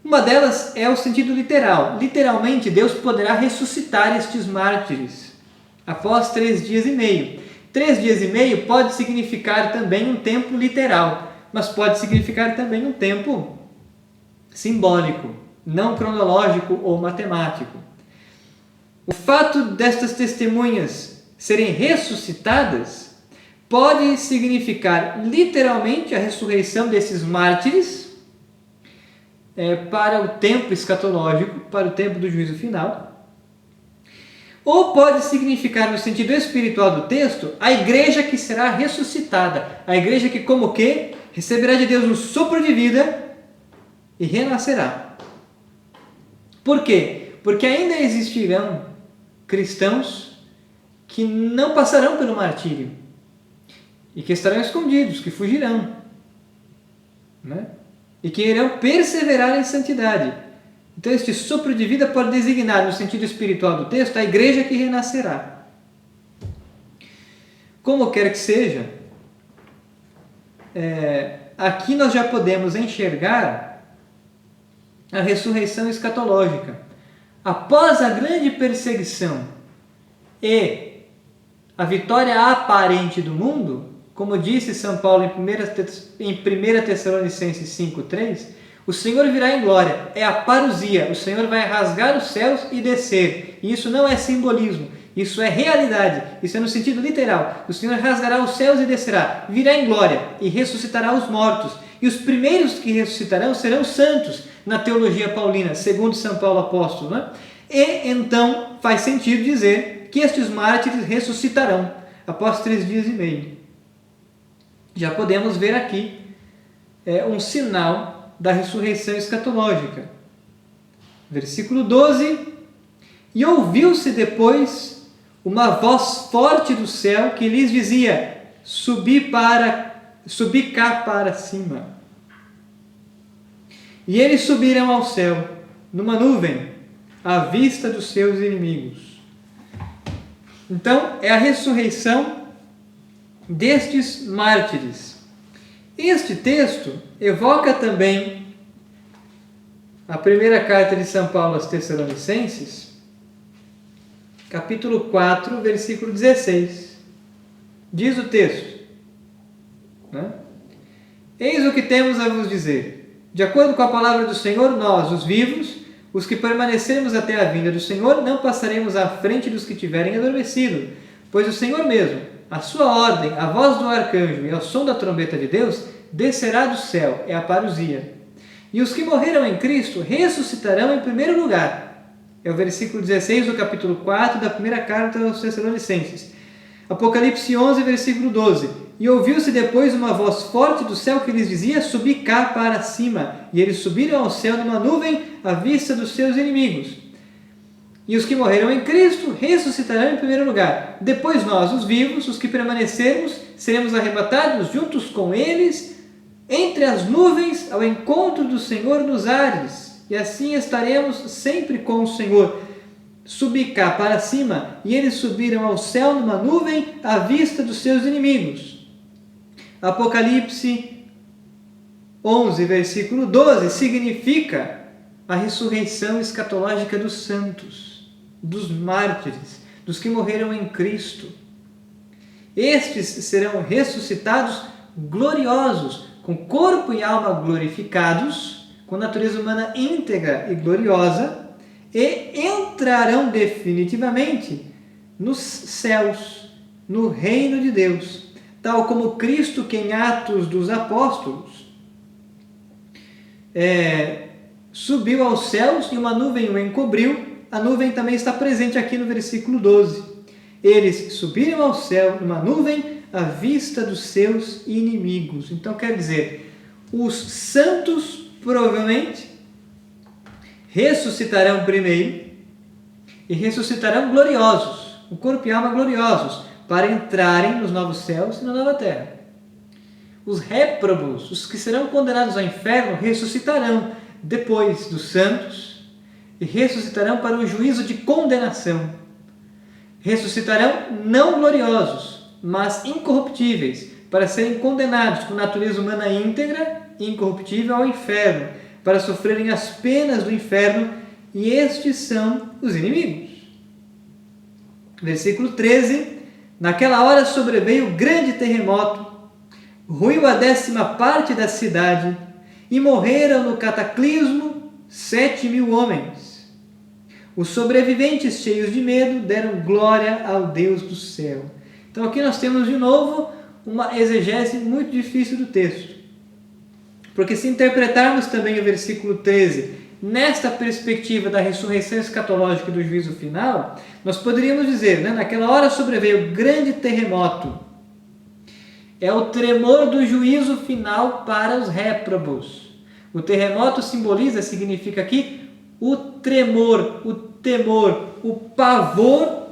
Uma delas é o sentido literal. Literalmente, Deus poderá ressuscitar estes mártires após 3 dias e meio. 3 dias e meio pode significar também um tempo literal, mas pode significar também um tempo simbólico, não cronológico ou matemático. O fato destas testemunhas serem ressuscitadas pode significar literalmente a ressurreição desses mártires para o tempo escatológico, para o tempo do juízo final. Ou pode significar, no sentido espiritual do texto, a igreja que será ressuscitada. A igreja que, como que, receberá de Deus um sopro de vida e renascerá. Por quê? Porque ainda existirão cristãos que não passarão pelo martírio e que estarão escondidos, que fugirão, né? E que irão perseverar em santidade. Então, este sopro de vida pode designar, no sentido espiritual do texto, a igreja que renascerá. Como quer que seja, aqui nós já podemos enxergar a ressurreição escatológica. Após a grande perseguição e a vitória aparente do mundo, como disse São Paulo em 1 Tessalonicenses 5,3, o Senhor virá em glória, é a parousia, o Senhor vai rasgar os céus e descer. E isso não é simbolismo, isso é realidade, isso é no sentido literal. O Senhor rasgará os céus e descerá, virá em glória e ressuscitará os mortos. E os primeiros que ressuscitarão serão santos, na teologia paulina, segundo São Paulo apóstolo, né? E então faz sentido dizer que estes mártires ressuscitarão após 3 dias e meio. Já podemos ver aqui um sinal da ressurreição escatológica. Versículo 12: E ouviu-se depois uma voz forte do céu que lhes dizia: Subi cá para cima. E eles subiram ao céu, numa nuvem, à vista dos seus inimigos. Então, é a ressurreição destes mártires. Este texto evoca também a primeira carta de São Paulo aos Tessalonicenses, capítulo 4, versículo 16. Diz o texto, né? Eis o que temos a vos dizer. De acordo com a palavra do Senhor, nós, os vivos, os que permanecermos até a vinda do Senhor, não passaremos à frente dos que tiverem adormecido, pois o Senhor mesmo, a sua ordem, a voz do arcanjo e ao som da trombeta de Deus, descerá do céu, é a parousia. E os que morreram em Cristo ressuscitarão em primeiro lugar. É o versículo 16 do capítulo 4 da primeira carta aos Tessalonicenses. Apocalipse 11, versículo 12. E ouviu-se depois uma voz forte do céu que lhes dizia: Subi cá para cima. E eles subiram ao céu numa nuvem à vista dos seus inimigos. E os que morreram em Cristo ressuscitarão em primeiro lugar. Depois nós, os vivos, os que permanecermos, seremos arrebatados juntos com eles entre as nuvens ao encontro do Senhor nos ares. E assim estaremos sempre com o Senhor. Subi cá para cima. E eles subiram ao céu numa nuvem à vista dos seus inimigos. Apocalipse 11, versículo 12, significa a ressurreição escatológica dos santos, dos mártires, dos que morreram em Cristo. Estes serão ressuscitados gloriosos, com corpo e alma glorificados, com natureza humana íntegra e gloriosa, e entrarão definitivamente nos céus, no reino de Deus, tal como Cristo, que em Atos dos Apóstolos subiu aos céus e uma nuvem o encobriu. A nuvem também está presente aqui no versículo 12. Eles subiram ao céu numa nuvem à vista dos seus inimigos. Então quer dizer, os santos provavelmente ressuscitarão primeiro e ressuscitarão gloriosos, o corpo e alma gloriosos, para entrarem nos novos céus e na nova terra. Os réprobos, os que serão condenados ao inferno, ressuscitarão depois dos santos e ressuscitarão para o juízo de condenação. Ressuscitarão não gloriosos, mas incorruptíveis, para serem condenados com natureza humana íntegra e incorruptível ao inferno, para sofrerem as penas do inferno, e estes são os inimigos. Versículo 13. Naquela hora sobreveio grande terremoto, ruiu a 10ª parte da cidade, e morreram no cataclismo 7.000 homens. Os sobreviventes, cheios de medo, deram glória ao Deus do céu. Então aqui nós temos de novo uma exegese muito difícil do texto. Porque se interpretarmos também o versículo 13 nesta perspectiva da ressurreição escatológica e do juízo final, nós poderíamos dizer, naquela hora sobreveio grande terremoto. É o tremor do juízo final para os réprobos. O terremoto significa aqui o tremor, o temor, o pavor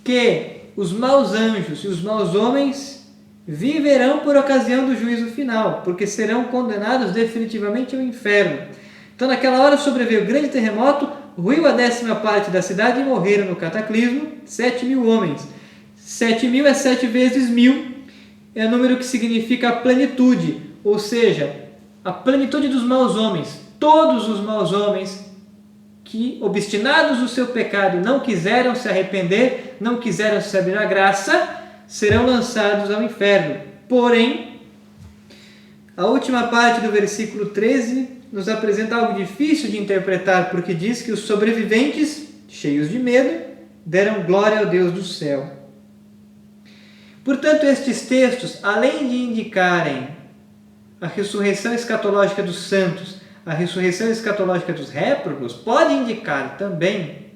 que os maus anjos e os maus homens viverão por ocasião do juízo final, porque serão condenados definitivamente ao inferno. Então, naquela hora sobreveio grande terremoto, ruiu a 10ª parte da cidade e morreram no cataclismo 7.000 homens. 7.000 é 7 vezes 1.000, é o número que significa a plenitude, ou seja, a plenitude dos maus homens. Todos os maus homens que, obstinados no seu pecado, não quiseram se arrepender, não quiseram se abrir à graça, serão lançados ao inferno. Porém, a última parte do versículo 13 nos apresenta algo difícil de interpretar, porque diz que os sobreviventes, cheios de medo, deram glória ao Deus do céu. Portanto, estes textos, além de indicarem a ressurreição escatológica dos santos, a ressurreição escatológica dos réprobos, podem indicar também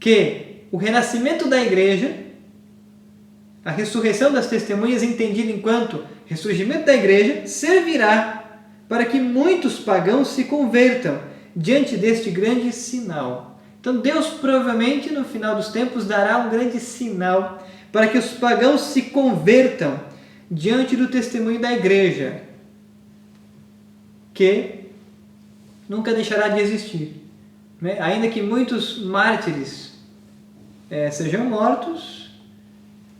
que o renascimento da igreja, a ressurreição das testemunhas entendida enquanto ressurgimento da igreja, servirá para que muitos pagãos se convertam diante deste grande sinal. Então Deus provavelmente no final dos tempos dará um grande sinal para que os pagãos se convertam diante do testemunho da igreja, que nunca deixará de existir. Ainda que muitos mártires sejam mortos,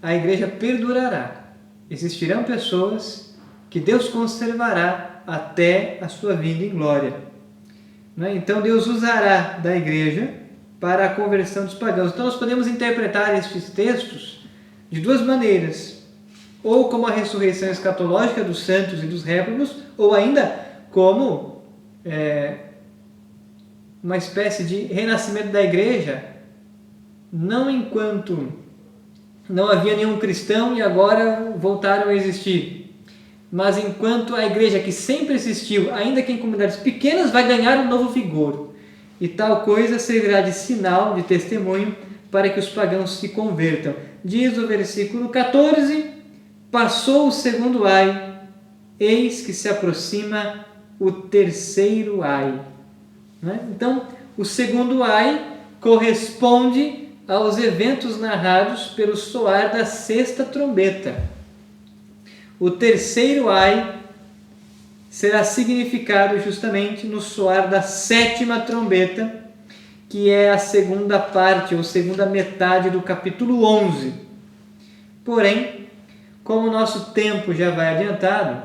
a igreja perdurará. Existirão pessoas que Deus conservará até a sua vinda em glória. Então Deus usará da igreja para a conversão dos pagãos. Então nós podemos interpretar estes textos de duas maneiras: ou como a ressurreição escatológica dos santos e dos réprobos, ou ainda como uma espécie de renascimento da igreja, não enquanto não havia nenhum cristão e agora voltaram a existir, mas enquanto a igreja que sempre existiu, ainda que em comunidades pequenas, vai ganhar um novo vigor. E tal coisa servirá de sinal, de testemunho, para que os pagãos se convertam. Diz o versículo 14: passou o segundo ai, eis que se aproxima o terceiro ai. Então, o segundo ai corresponde aos eventos narrados pelo soar da sexta trombeta. O terceiro ai será significado justamente no soar da sétima trombeta, que é a segunda parte ou segunda metade do capítulo 11. Porém, como o nosso tempo já vai adiantado,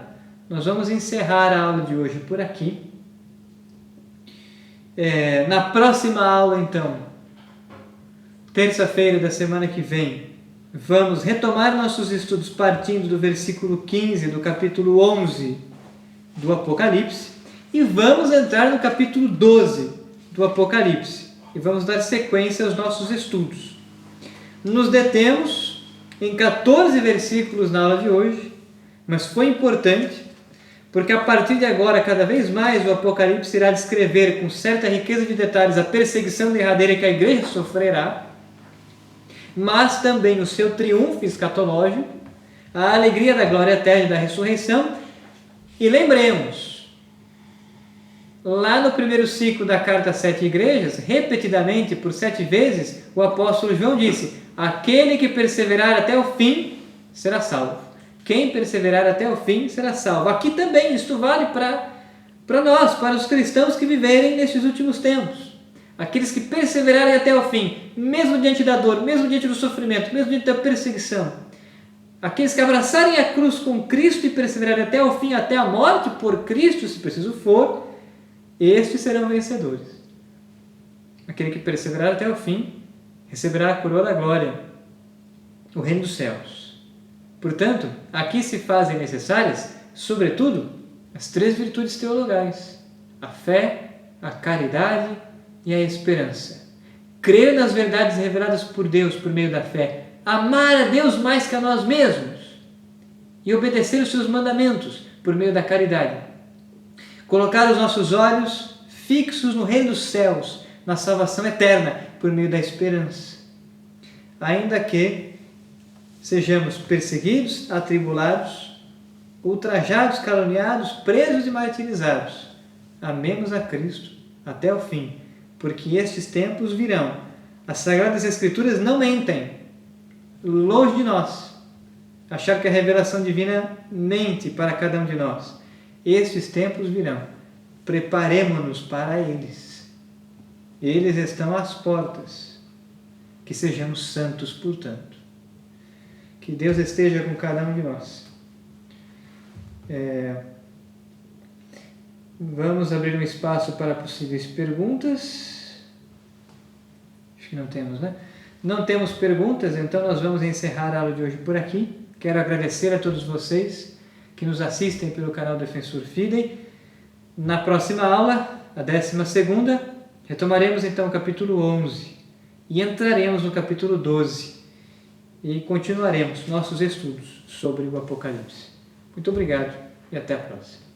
nós vamos encerrar a aula de hoje por aqui. Na próxima aula, então, terça-feira da semana que vem, vamos retomar nossos estudos partindo do versículo 15 do capítulo 11 do Apocalipse e vamos entrar no capítulo 12 do Apocalipse e vamos dar sequência aos nossos estudos. Nos detemos em 14 versículos na aula de hoje, mas foi importante porque a partir de agora, cada vez mais, o Apocalipse irá descrever com certa riqueza de detalhes a perseguição derradeira que a igreja sofrerá, mas também o seu triunfo escatológico, a alegria da glória eterna e da ressurreição. E lembremos, lá no primeiro ciclo da carta às 7 igrejas, repetidamente, por 7 vezes, o apóstolo João disse: aquele que perseverar até o fim será salvo. Quem perseverar até o fim será salvo. Aqui também isto vale para nós, para os cristãos que viverem nestes últimos tempos. aqueles que perseverarem até o fim, mesmo diante da dor, mesmo diante do sofrimento, mesmo diante da perseguição, aqueles que abraçarem a cruz com Cristo e perseverarem até o fim, até a morte por Cristo, se preciso for, estes serão vencedores. Aquele que perseverar até o fim receberá a coroa da glória, o reino dos céus. Portanto, aqui se fazem necessárias, sobretudo, as 3 virtudes teologais: a fé, a caridade e a esperança. Crer nas verdades reveladas por Deus por meio da fé, amar a Deus mais que a nós mesmos e obedecer os seus mandamentos por meio da caridade. Colocar os nossos olhos fixos no reino dos céus, na salvação eterna, por meio da esperança. Ainda que sejamos perseguidos, atribulados, ultrajados, caluniados, presos e martirizados, amemos a Cristo até o fim, porque estes tempos virão. As Sagradas Escrituras não mentem. Longe de nós achar que a revelação divina mente para cada um de nós. Estes tempos virão. Preparemo-nos para eles. Eles estão às portas. Que sejamos santos, portanto. Que Deus esteja com cada um de nós. Vamos abrir um espaço para possíveis perguntas. Acho que não temos, né? Não temos perguntas, então nós vamos encerrar a aula de hoje por aqui. Quero agradecer a todos vocês que nos assistem pelo canal Defensor Fidei. Na próxima aula, a 12ª, retomaremos então o capítulo 11 e entraremos no capítulo 12 e continuaremos nossos estudos sobre o Apocalipse. Muito obrigado e até a próxima.